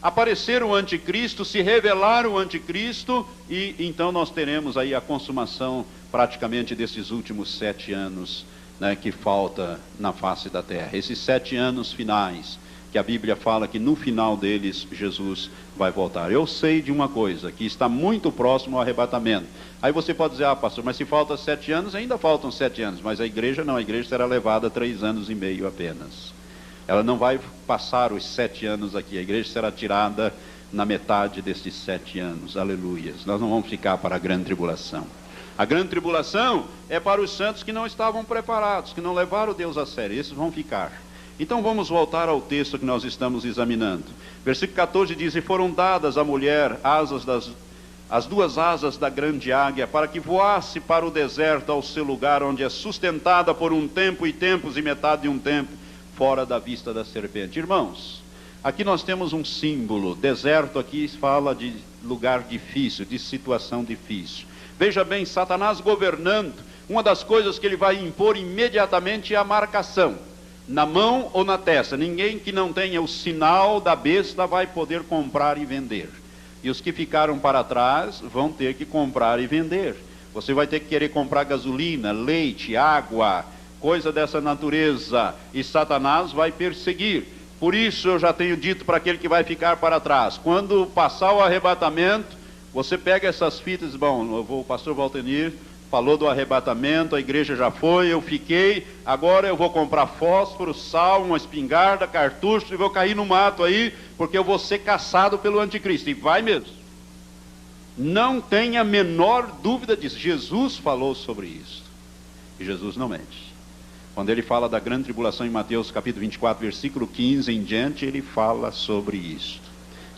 aparecer o anticristo, se revelar o anticristo, e então nós teremos aí a consumação praticamente desses últimos 7 anos, né, que falta na face da terra. Esses 7 anos finais, que a Bíblia fala que no final deles Jesus vai voltar. Eu sei de uma coisa, que está muito próximo ao arrebatamento. Aí você pode dizer, pastor, mas se falta 7 anos, ainda faltam 7 anos. Mas a igreja não, a igreja será levada 3 anos e meio apenas. Ela não vai passar os 7 anos aqui, a igreja será tirada na metade desses 7 anos, aleluias. Nós não vamos ficar para a grande tribulação. A grande tribulação é para os santos que não estavam preparados, que não levaram Deus a sério, esses vão ficar. Então vamos voltar ao texto que nós estamos examinando. Versículo 14 diz, e foram dadas à mulher as 2 asas da grande águia, para que voasse para o deserto, ao seu lugar, onde é sustentada por um tempo e tempos e metade de um tempo, fora da vista da serpente. Irmãos, aqui nós temos um símbolo. Deserto aqui fala de lugar difícil, de situação difícil. Veja bem, Satanás governando, uma das coisas que ele vai impor imediatamente é a marcação, na mão ou na testa. Ninguém que não tenha o sinal da besta vai poder comprar e vender. E os que ficaram para trás vão ter que comprar e vender. Você vai ter que querer comprar gasolina, leite, água, coisa dessa natureza, e Satanás vai perseguir. Por isso eu já tenho dito para aquele que vai ficar para trás, quando passar o arrebatamento, você pega essas fitas, o pastor Valtenir falou do arrebatamento, a igreja já foi, eu fiquei, agora eu vou comprar fósforo, sal, uma espingarda, cartucho, e vou cair no mato aí, porque eu vou ser caçado pelo anticristo. E vai mesmo. Não tenha a menor dúvida disso. Jesus falou sobre isso. E Jesus não mente. Quando ele fala da grande tribulação em Mateus capítulo 24, versículo 15 em diante, ele fala sobre isso.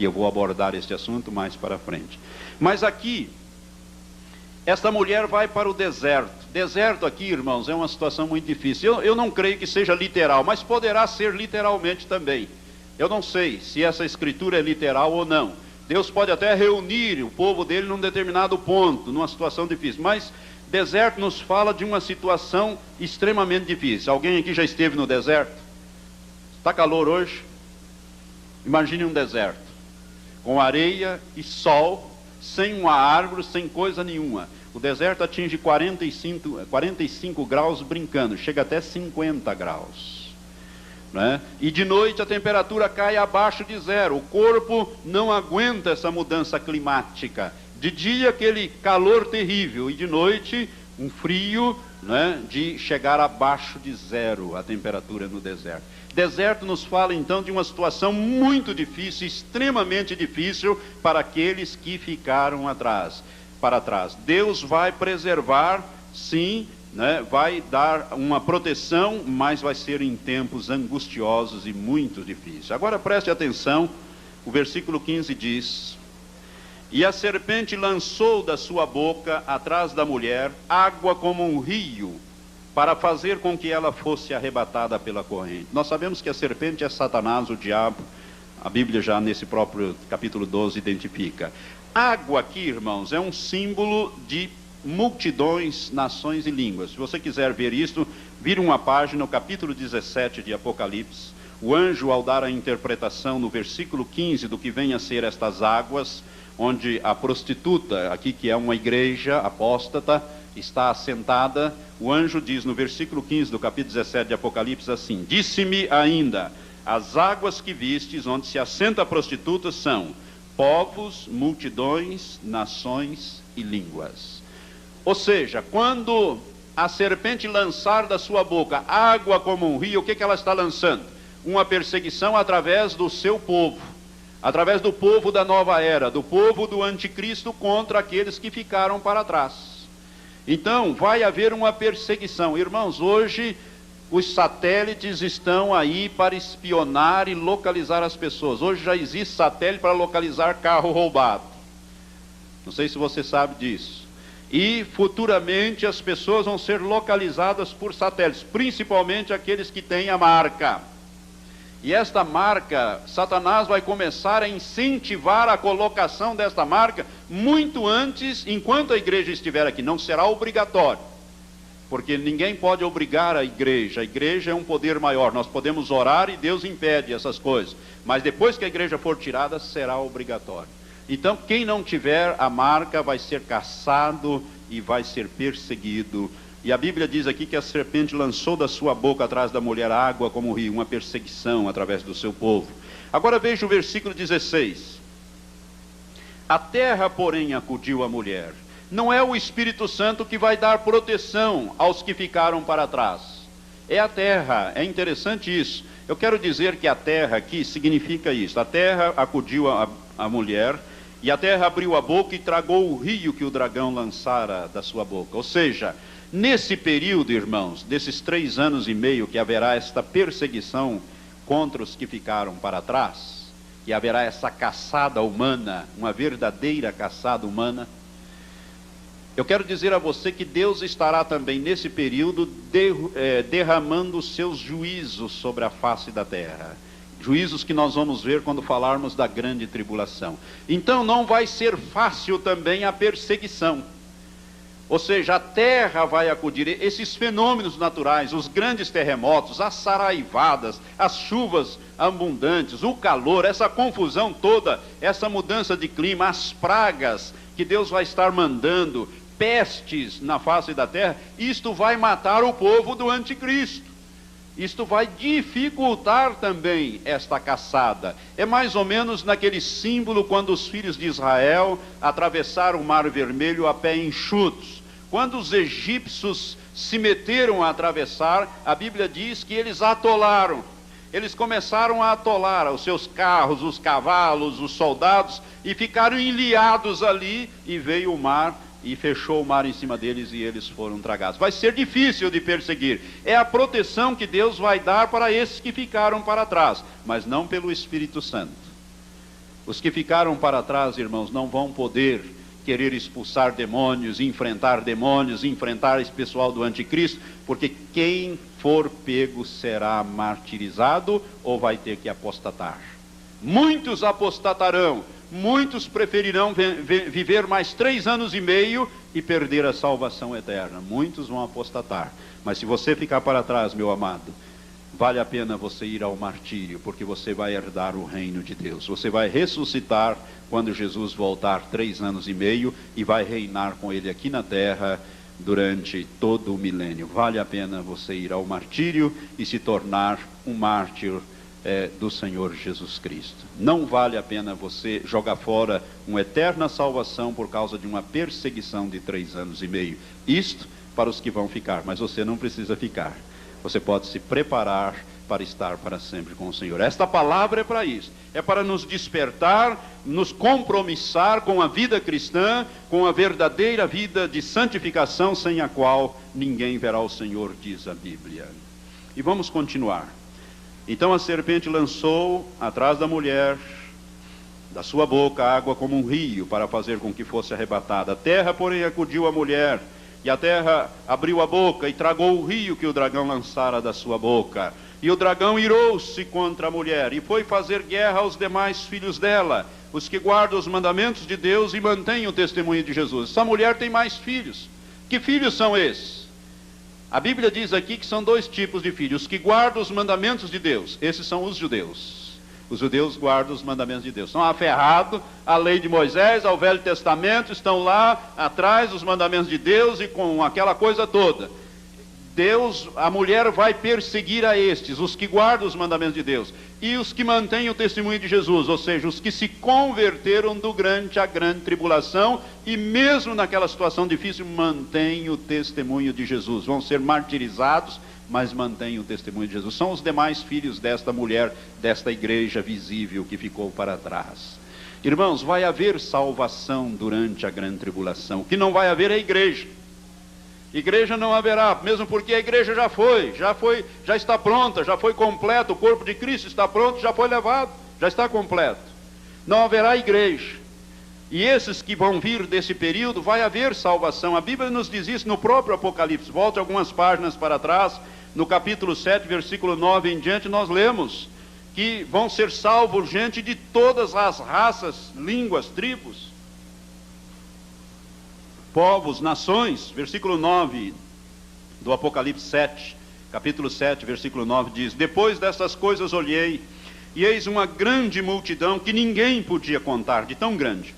E eu vou abordar este assunto mais para frente. Mas aqui, esta mulher vai para o deserto. Deserto aqui, irmãos, é uma situação muito difícil. Eu não creio que seja literal, mas poderá ser literalmente também. Eu não sei se essa escritura é literal ou não. Deus pode até reunir o povo dele num determinado ponto, numa situação difícil. Mas deserto nos fala de uma situação extremamente difícil. Alguém aqui já esteve no deserto? Está calor hoje? Imagine um deserto, com areia e sol, sem uma árvore, sem coisa nenhuma. O deserto atinge 45 graus brincando, chega até 50 graus. Né? E de noite a temperatura cai abaixo de 0. O corpo não aguenta essa mudança climática. De dia aquele calor terrível, e de noite um frio, né, de chegar abaixo de 0 a temperatura no deserto. Deserto nos fala então de uma situação muito difícil, extremamente difícil para aqueles que ficaram para trás. Deus vai preservar, sim, né, vai dar uma proteção, mas vai ser em tempos angustiosos e muito difíceis. Agora preste atenção, o versículo 15 diz: e a serpente lançou da sua boca atrás da mulher água como um rio, para fazer com que ela fosse arrebatada pela corrente. Nós sabemos que a serpente é Satanás, o diabo. A Bíblia já nesse próprio capítulo 12 identifica. Água aqui, irmãos, é um símbolo de multidões, nações e línguas. Se você quiser ver isso, vire uma página, o capítulo 17 de Apocalipse. O anjo, ao dar a interpretação no versículo 15 do que vem a ser estas águas, onde a prostituta, aqui que é uma igreja apóstata, está assentada, o anjo diz no versículo 15 do capítulo 17 de Apocalipse assim: disse-me ainda, as águas que vistes, onde se assenta a prostituta, são povos, multidões, nações e línguas. Ou seja, quando a serpente lançar da sua boca água como um rio, o que ela está lançando? Uma perseguição através do seu povo, através do povo da nova era, do povo do anticristo contra aqueles que ficaram para trás. Então vai haver uma perseguição. Irmãos, hoje os satélites estão aí para espionar e localizar as pessoas. Hoje já existe satélite para localizar carro roubado. Não sei se você sabe disso. E futuramente as pessoas vão ser localizadas por satélites, principalmente aqueles que têm a marca. E esta marca, Satanás vai começar a incentivar a colocação desta marca muito antes, enquanto a igreja estiver aqui. Não será obrigatório, porque ninguém pode obrigar a igreja é um poder maior. Nós podemos orar e Deus impede essas coisas, mas depois que a igreja for tirada, será obrigatório. Então, quem não tiver a marca vai ser caçado e vai ser perseguido. E a Bíblia diz aqui que a serpente lançou da sua boca atrás da mulher água como rio, uma perseguição através do seu povo. Agora veja o versículo 16. A terra, porém, acudiu a mulher. Não é o Espírito Santo que vai dar proteção aos que ficaram para trás. É a terra, é interessante isso. Eu quero dizer que a terra aqui significa isso. A terra acudiu a mulher, e a terra abriu a boca e tragou o rio que o dragão lançara da sua boca. Ou seja, nesse período, irmãos, desses 3 anos e meio que haverá esta perseguição contra os que ficaram para trás, e haverá essa caçada humana, uma verdadeira caçada humana, eu quero dizer a você que Deus estará também nesse período derramando os seus juízos sobre a face da terra. Juízos que nós vamos ver quando falarmos da grande tribulação. Então não vai ser fácil também a perseguição. Ou seja, a terra vai acudir. Esses fenômenos naturais, os grandes terremotos, as saraivadas, as chuvas abundantes, o calor, essa confusão toda, essa mudança de clima, as pragas que Deus vai estar mandando, pestes na face da terra, isto vai matar o povo do anticristo. Isto vai dificultar também esta caçada. É mais ou menos naquele símbolo quando os filhos de Israel atravessaram o Mar Vermelho a pé enxutos. Quando os egípcios se meteram a atravessar, a Bíblia diz que eles atolaram. Eles começaram a atolar os seus carros, os cavalos, os soldados, e ficaram ilhados ali, e veio o mar e fechou o mar em cima deles e eles foram tragados. Vai ser difícil de perseguir. É a proteção que Deus vai dar para esses que ficaram para trás, mas não pelo Espírito Santo. Os que ficaram para trás, irmãos, não vão poder querer expulsar demônios, enfrentar esse pessoal do anticristo, porque quem for pego será martirizado ou vai ter que apostatar. Muitos apostatarão. Muitos preferirão viver mais 3 anos e meio e perder a salvação eterna. Muitos vão apostatar. Mas se você ficar para trás, meu amado, vale a pena você ir ao martírio, porque você vai herdar o reino de Deus. Você vai ressuscitar quando Jesus voltar 3 anos e meio e vai reinar com ele aqui na terra durante todo o milênio. Vale a pena você ir ao martírio e se tornar um mártir do Senhor Jesus Cristo. Não vale a pena você jogar fora uma eterna salvação por causa de uma perseguição de 3 anos e meio. Isto para os que vão ficar, mas você não precisa ficar. Você pode se preparar para estar para sempre com o Senhor. Esta palavra é para isso. É para nos despertar, nos compromissar com a vida cristã, com a verdadeira vida de santificação, sem a qual ninguém verá o Senhor, diz a Bíblia. E vamos continuar. Então a serpente lançou atrás da mulher, da sua boca, água como um rio, para fazer com que fosse arrebatada. A terra, porém, acudiu a mulher, e a terra abriu a boca e tragou o rio que o dragão lançara da sua boca. E o dragão irou-se contra a mulher, e foi fazer guerra aos demais filhos dela, os que guardam os mandamentos de Deus e mantêm o testemunho de Jesus. Essa mulher tem mais filhos. Que filhos são esses? A Bíblia diz aqui que são 2 tipos de filhos: os que guardam os mandamentos de Deus. Esses são os judeus. Os judeus guardam os mandamentos de Deus. São aferrados à lei de Moisés, ao Velho Testamento, estão lá atrás dos mandamentos de Deus e com aquela coisa toda. Deus, a mulher vai perseguir a estes, os que guardam os mandamentos de Deus, e os que mantêm o testemunho de Jesus, ou seja, os que se converteram durante a grande tribulação, e mesmo naquela situação difícil, mantêm o testemunho de Jesus. Vão ser martirizados, mas mantêm o testemunho de Jesus. São os demais filhos desta mulher, desta igreja visível que ficou para trás. Irmãos, vai haver salvação durante a grande tribulação. O que não vai haver é a igreja. Igreja não haverá, mesmo porque a igreja já está pronta, já foi completa, o corpo de Cristo está pronto, já foi levado, já está completo. Não haverá igreja. E esses que vão vir desse período, vai haver salvação. A Bíblia nos diz isso no próprio Apocalipse. Volte algumas páginas para trás, no capítulo 7, versículo 9 em diante, nós lemos que vão ser salvos gente de todas as raças, línguas, tribos, povos, nações. Versículo 9 do Apocalipse 7, capítulo 7, versículo 9 diz: depois dessas coisas olhei, e eis uma grande multidão que ninguém podia contar, de tão grande,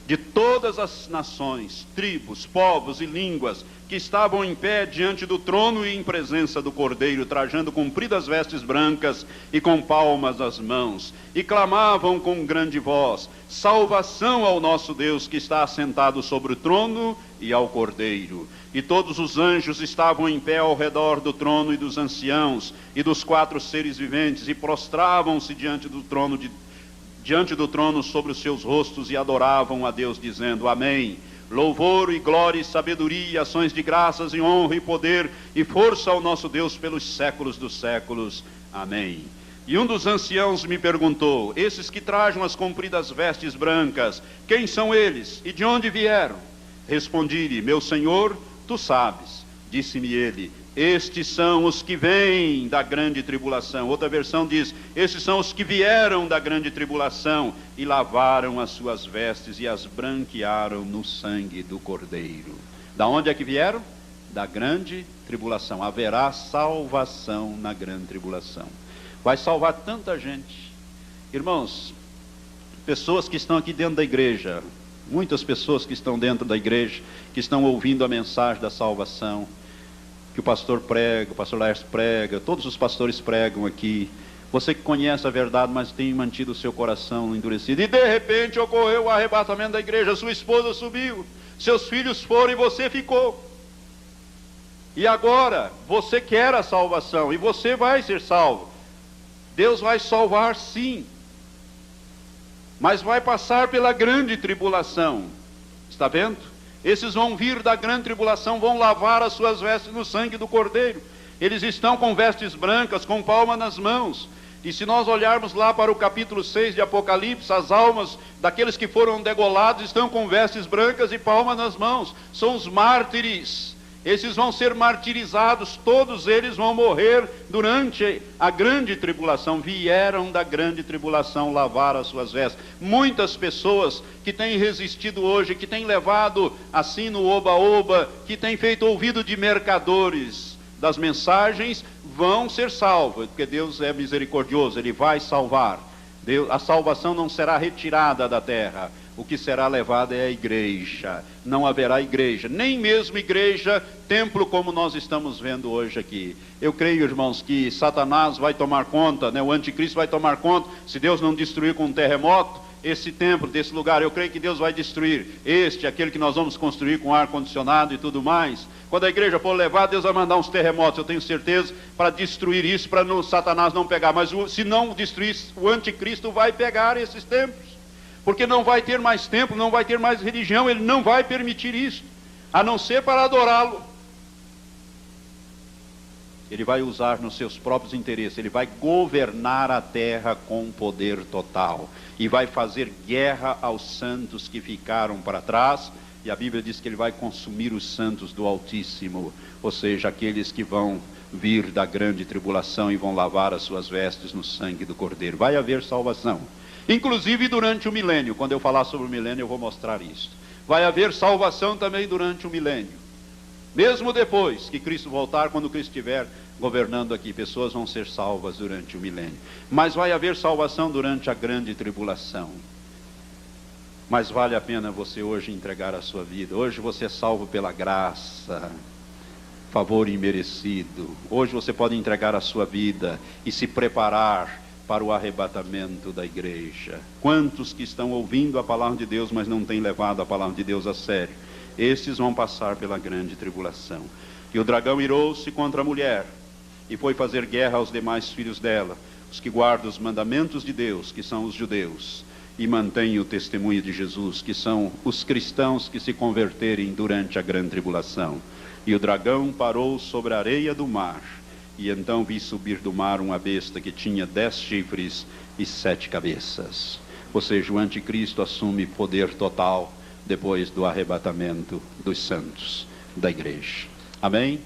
de todas as nações, tribos, povos e línguas, que estavam em pé diante do trono e em presença do Cordeiro, trajando compridas vestes brancas e com palmas nas mãos, e clamavam com grande voz: salvação ao nosso Deus que está assentado sobre o trono e ao Cordeiro. E todos os anjos estavam em pé ao redor do trono e dos anciãos e dos 4 seres viventes, e prostravam-se diante do trono sobre os seus rostos e adoravam a Deus, dizendo: amém. Louvor e glória e sabedoria, ações de graças e honra e poder e força ao nosso Deus pelos séculos dos séculos. Amém. E um dos anciãos me perguntou: esses que trajam as compridas vestes brancas, quem são eles e de onde vieram? Respondi-lhe: meu Senhor, tu sabes. Disse-me ele: estes são os que vêm da grande tribulação. Outra versão diz: estes são os que vieram da grande tribulação e lavaram as suas vestes e as branquearam no sangue do Cordeiro. Da onde é que vieram? Da grande tribulação. Haverá salvação na grande tribulação. Vai salvar tanta gente. Irmãos, pessoas que estão aqui dentro da igreja, muitas pessoas que estão dentro da igreja, que estão ouvindo a mensagem da salvação, que o pastor prega, o pastor Laércio prega, todos os pastores pregam aqui. Você que conhece a verdade, mas tem mantido o seu coração endurecido, e de repente ocorreu o arrebatamento da igreja, sua esposa subiu, seus filhos foram e você ficou. E agora, você quer a salvação, e você vai ser salvo. Deus vai salvar sim, mas vai passar pela grande tribulação. Está vendo? Esses vão vir da grande tribulação, vão lavar as suas vestes no sangue do Cordeiro. Eles estão com vestes brancas, com palma nas mãos. E se nós olharmos lá para o capítulo 6 de Apocalipse, as almas daqueles que foram degolados estão com vestes brancas e palma nas mãos. São os mártires. Esses vão ser martirizados, todos eles vão morrer durante a grande tribulação. Vieram da grande tribulação lavar as suas vestes. Muitas pessoas que têm resistido hoje, que têm levado assim no oba-oba, que têm feito ouvido de mercadores das mensagens, vão ser salvos, porque Deus é misericordioso, Ele vai salvar. A salvação não será retirada da terra. O que será levado é a igreja. Não haverá igreja, nem mesmo igreja, templo como nós estamos vendo hoje aqui. Eu creio, irmãos, que Satanás vai tomar conta, o anticristo vai tomar conta, se Deus não destruir com um terremoto esse templo, desse lugar. Eu creio que Deus vai destruir aquele que nós vamos construir com ar-condicionado e tudo mais. Quando a igreja for levar, Deus vai mandar uns terremotos, eu tenho certeza, para destruir isso, para Satanás não pegar. Mas se não destruir, o anticristo vai pegar esses templos. Porque não vai ter mais templo, não vai ter mais religião, ele não vai permitir isso, a não ser para adorá-lo. Ele vai usar nos seus próprios interesses, ele vai governar a terra com poder total, e vai fazer guerra aos santos que ficaram para trás, e a Bíblia diz que ele vai consumir os santos do Altíssimo, ou seja, aqueles que vão vir da grande tribulação e vão lavar as suas vestes no sangue do Cordeiro. Vai haver salvação. Inclusive durante o milênio. Quando eu falar sobre o milênio eu vou mostrar isso. Vai haver salvação também durante o milênio. Mesmo depois que Cristo voltar, quando Cristo estiver governando aqui, pessoas vão ser salvas durante o milênio. Mas vai haver salvação durante a grande tribulação. Mas vale a pena você hoje entregar a sua vida. Hoje você é salvo pela graça, favor imerecido. Hoje você pode entregar a sua vida e se preparar para o arrebatamento da igreja. Quantos que estão ouvindo a palavra de Deus, mas não têm levado a palavra de Deus a sério? Esses vão passar pela grande tribulação. E o dragão irou-se contra a mulher, e foi fazer guerra aos demais filhos dela, os que guardam os mandamentos de Deus, que são os judeus. e mantêm o testemunho de Jesus, que são os cristãos que se converterem durante a grande tribulação. E o dragão parou sobre a areia do mar, e então vi subir do mar uma besta que tinha 10 chifres e 7 cabeças. Ou seja, o anticristo assume poder total depois do arrebatamento dos santos da igreja. Amém?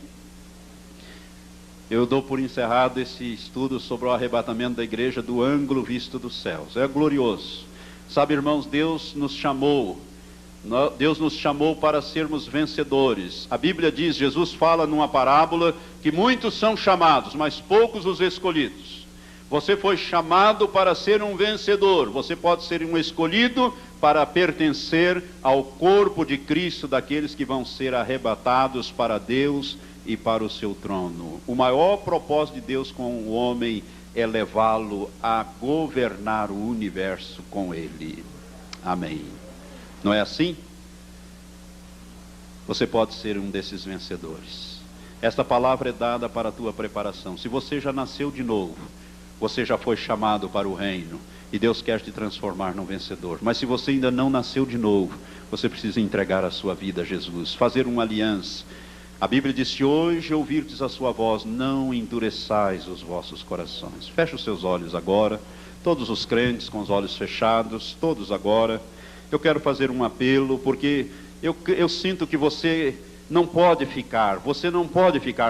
Eu dou por encerrado esse estudo sobre o arrebatamento da igreja do ângulo visto dos céus. É glorioso. Sabe, irmãos, Deus nos chamou para sermos vencedores. A Bíblia diz, Jesus fala numa parábola, que muitos são chamados, mas poucos os escolhidos. Você foi chamado para ser um vencedor. Você pode ser um escolhido para pertencer ao corpo de Cristo, daqueles que vão ser arrebatados para Deus e para o seu trono. O maior propósito de Deus com o homem é levá-lo a governar o universo com ele. Amém. Não é assim? Você pode ser um desses vencedores. Esta palavra é dada para a tua preparação. Se você já nasceu de novo, você já foi chamado para o reino, e Deus quer te transformar num vencedor. Mas se você ainda não nasceu de novo, você precisa entregar a sua vida a Jesus, fazer uma aliança. A Bíblia diz, se hoje ouvirdes a sua voz, não endureçais os vossos corações. Feche os seus olhos agora, todos os crentes com os olhos fechados, todos agora. Eu quero fazer um apelo, porque eu sinto que você não pode ficar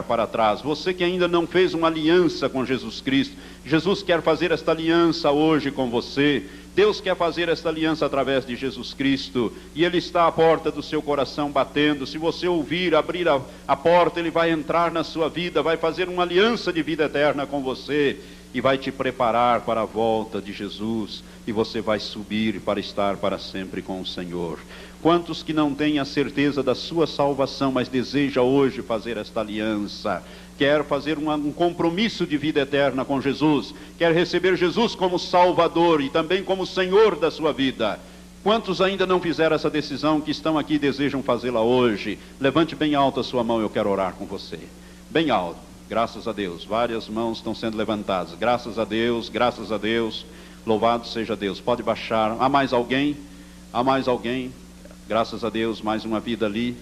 para trás. Você que ainda não fez uma aliança com Jesus Cristo, Jesus quer fazer esta aliança hoje com você. Deus quer fazer esta aliança através de Jesus Cristo, e Ele está à porta do seu coração batendo. Se você ouvir, abrir a porta, Ele vai entrar na sua vida, vai fazer uma aliança de vida eterna com você, e vai te preparar para a volta de Jesus, e você vai subir para estar para sempre com o Senhor. Quantos que não têm a certeza da sua salvação, mas deseja hoje fazer esta aliança, quer fazer um compromisso de vida eterna com Jesus, quer receber Jesus como Salvador e também como Senhor da sua vida? Quantos ainda não fizeram essa decisão, que estão aqui e desejam fazê-la hoje? Levante bem alto a sua mão, eu quero orar com você. Bem alto, graças a Deus. Várias mãos estão sendo levantadas. Graças a Deus, graças a Deus. Louvado seja Deus. Pode baixar. Há mais alguém? Há mais alguém? Graças a Deus, mais uma vida ali.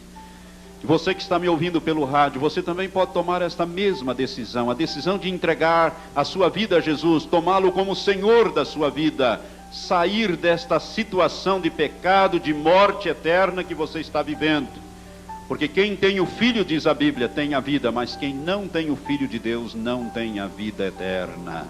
E você que está me ouvindo pelo rádio, você também pode tomar esta mesma decisão, a decisão de entregar a sua vida a Jesus, tomá-lo como Senhor da sua vida, sair desta situação de pecado, de morte eterna que você está vivendo. Porque quem tem o Filho, diz a Bíblia, tem a vida, mas quem não tem o Filho de Deus não tem a vida eterna.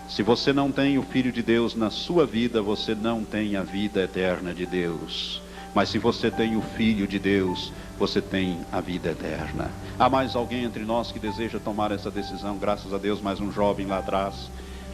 Se você não tem o Filho de Deus na sua vida, você não tem a vida eterna de Deus. Mas se você tem o Filho de Deus, você tem a vida eterna. Há mais alguém entre nós que deseja tomar essa decisão? Graças a Deus, mais um jovem lá atrás.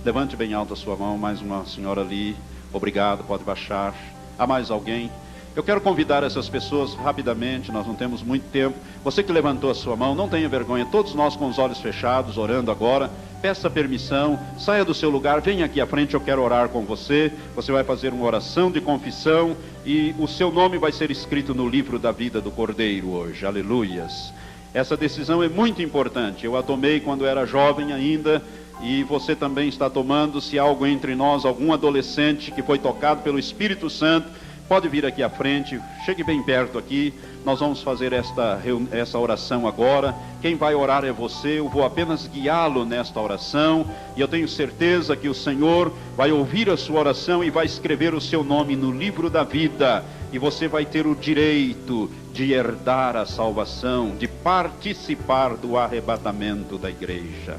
Levante bem alto a sua mão, mais uma senhora ali. Obrigado, pode baixar. Há mais alguém? Eu quero convidar essas pessoas rapidamente, nós não temos muito tempo. Você que levantou a sua mão, não tenha vergonha. Todos nós com os olhos fechados, orando agora. Peça permissão, saia do seu lugar, venha aqui à frente, eu quero orar com você. Você vai fazer uma oração de confissão e o seu nome vai ser escrito no livro da vida do Cordeiro hoje. Aleluias. Essa decisão é muito importante. Eu a tomei quando era jovem ainda, e você também está tomando. Se há algo entre nós, algum adolescente que foi tocado pelo Espírito Santo, pode vir aqui à frente, chegue bem perto aqui. Nós vamos fazer essa oração agora. Quem vai orar é você, eu vou apenas guiá-lo nesta oração, e eu tenho certeza que o Senhor vai ouvir a sua oração e vai escrever o seu nome no livro da vida, e você vai ter o direito de herdar a salvação, de participar do arrebatamento da igreja.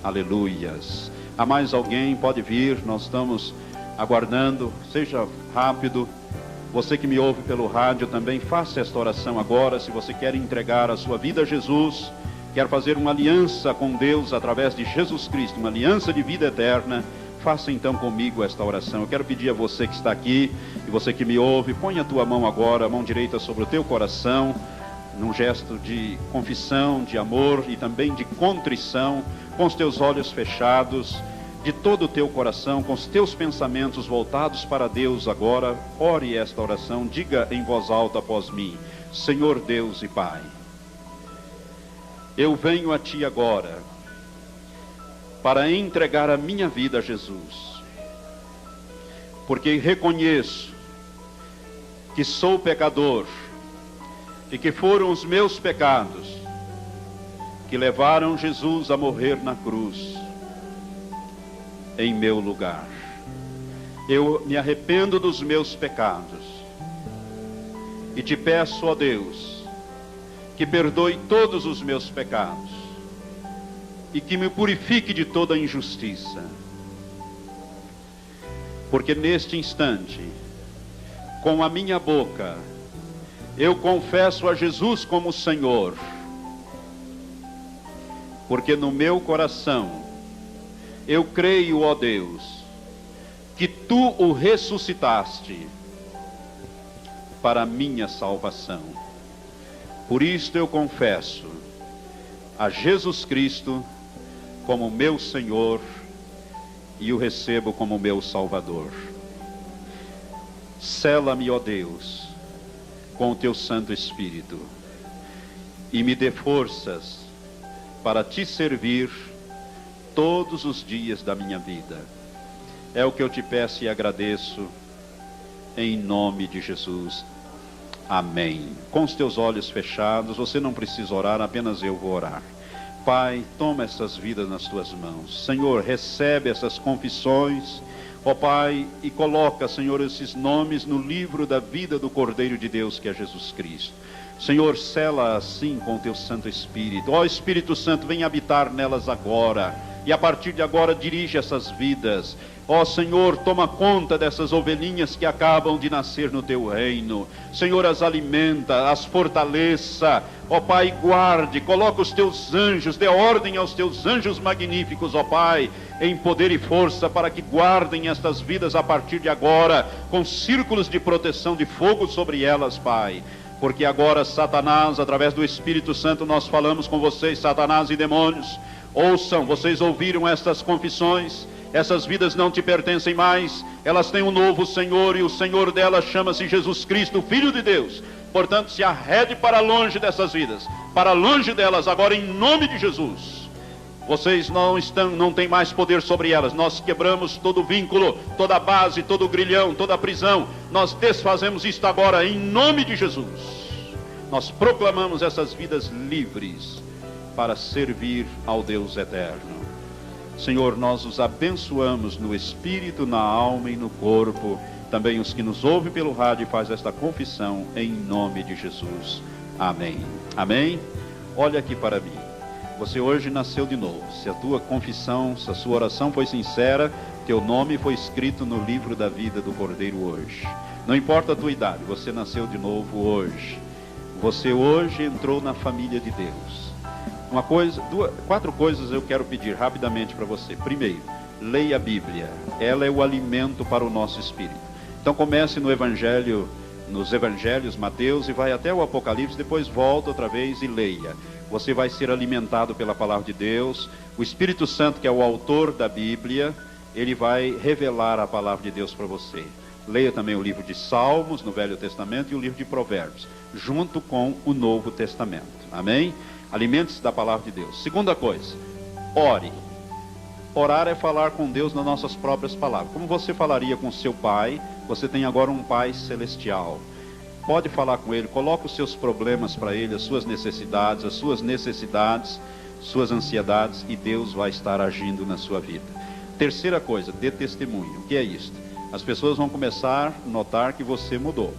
Aleluias. Há mais alguém? Pode vir, nós estamos aguardando, seja rápido. Você que me ouve pelo rádio também, faça esta oração agora. Se você quer entregar a sua vida a Jesus, quer fazer uma aliança com Deus através de Jesus Cristo, uma aliança de vida eterna, faça então comigo esta oração. Eu quero pedir a você que está aqui, e você que me ouve, põe a tua mão agora, a mão direita sobre o teu coração, num gesto de confissão, de amor e também de contrição, com os teus olhos fechados, de todo o teu coração, com os teus pensamentos voltados para Deus agora. Ore esta oração, diga em voz alta após mim: Senhor Deus e Pai, eu venho a Ti agora para entregar a minha vida a Jesus, porque reconheço que sou pecador e que foram os meus pecados que levaram Jesus a morrer na cruz em meu lugar. Eu me arrependo dos meus pecados e te peço, ó Deus, que perdoe todos os meus pecados e que me purifique de toda injustiça. Porque neste instante, com a minha boca, eu confesso a Jesus como Senhor, porque no meu coração eu creio, ó Deus, que Tu o ressuscitaste para a minha salvação. Por isto eu confesso a Jesus Cristo como meu Senhor e o recebo como meu Salvador. Sela-me, ó Deus, com o Teu Santo Espírito e me dê forças para Te servir todos os dias da minha vida. É o que eu te peço e agradeço em nome de Jesus. Amém. Com os teus olhos fechados, você não precisa orar, apenas eu vou orar. Pai, toma essas vidas nas tuas mãos. Senhor, recebe essas confissões, ó Pai, e coloca, Senhor, esses nomes no livro da vida do Cordeiro de Deus, que é Jesus Cristo. Senhor, sela assim com o teu Santo Espírito. Ó Espírito Santo, vem habitar nelas agora, e a partir de agora dirige essas vidas. Ó Senhor, toma conta dessas ovelhinhas que acabam de nascer no teu reino. Senhor, as alimenta, as fortaleça. Ó Pai, guarde, coloca os teus anjos, dê ordem aos teus anjos magníficos, ó Pai, em poder e força, para que guardem estas vidas a partir de agora, com círculos de proteção de fogo sobre elas, Pai. Porque agora, Satanás, através do Espírito Santo, nós falamos com vocês, Satanás e demônios. Ouçam, vocês ouviram estas confissões? Essas vidas não te pertencem mais, elas têm um novo Senhor, e o Senhor delas chama-se Jesus Cristo, Filho de Deus. Portanto, se arrede para longe dessas vidas, para longe delas, agora em nome de Jesus. Vocês não têm mais poder sobre elas. Nós quebramos todo vínculo, toda base, todo grilhão, toda prisão. Nós desfazemos isto agora em nome de Jesus. Nós proclamamos essas vidas livres para servir ao Deus eterno. Senhor, nós os abençoamos no espírito, na alma e no corpo. Também os que nos ouvem pelo rádio faz esta confissão em nome de Jesus. Amém. Amém? Olha aqui para mim. Você hoje nasceu de novo. Se a tua confissão, se a sua oração foi sincera, teu nome foi escrito no livro da vida do Cordeiro hoje. Não importa a tua idade, você nasceu de novo hoje. Você hoje entrou na família de Deus. Quatro coisas eu quero pedir rapidamente para você. Primeiro, leia a Bíblia. Ela é o alimento para o nosso espírito. Então comece nos evangelhos, Mateus, e vai até o Apocalipse, depois volta outra vez e leia. Você vai ser alimentado pela palavra de Deus. O Espírito Santo, que é o autor da Bíblia, ele vai revelar a palavra de Deus para você. Leia também o livro de Salmos, no Velho Testamento, e o livro de Provérbios, junto com o Novo Testamento. Amém? Alimente-se da palavra de Deus. Segunda coisa, ore. Orar é falar com Deus nas nossas próprias palavras. Como você falaria com seu pai, você tem agora um pai celestial. Pode falar com ele, coloca os seus problemas para ele, as suas necessidades, suas ansiedades, e Deus vai estar agindo na sua vida. Terceira coisa, dê testemunho. O que é isso? As pessoas vão começar a notar que você mudou.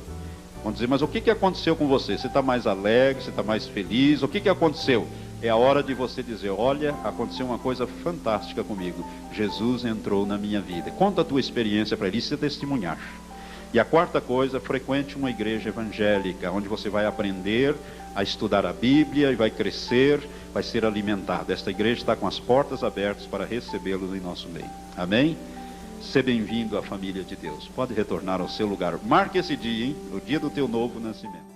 Vão dizer, mas o que aconteceu com você? Você está mais alegre, você está mais feliz? O que aconteceu? É a hora de você dizer, olha, aconteceu uma coisa fantástica comigo. Jesus entrou na minha vida. Conta a tua experiência para ele, isso é testemunhar. E a quarta coisa, frequente uma igreja evangélica, onde você vai aprender a estudar a Bíblia e vai crescer, vai ser alimentado. Esta igreja está com as portas abertas para recebê-los em nosso meio. Amém? Seja bem-vindo à família de Deus. Pode retornar ao seu lugar. Marque esse dia, hein? O dia do teu novo nascimento.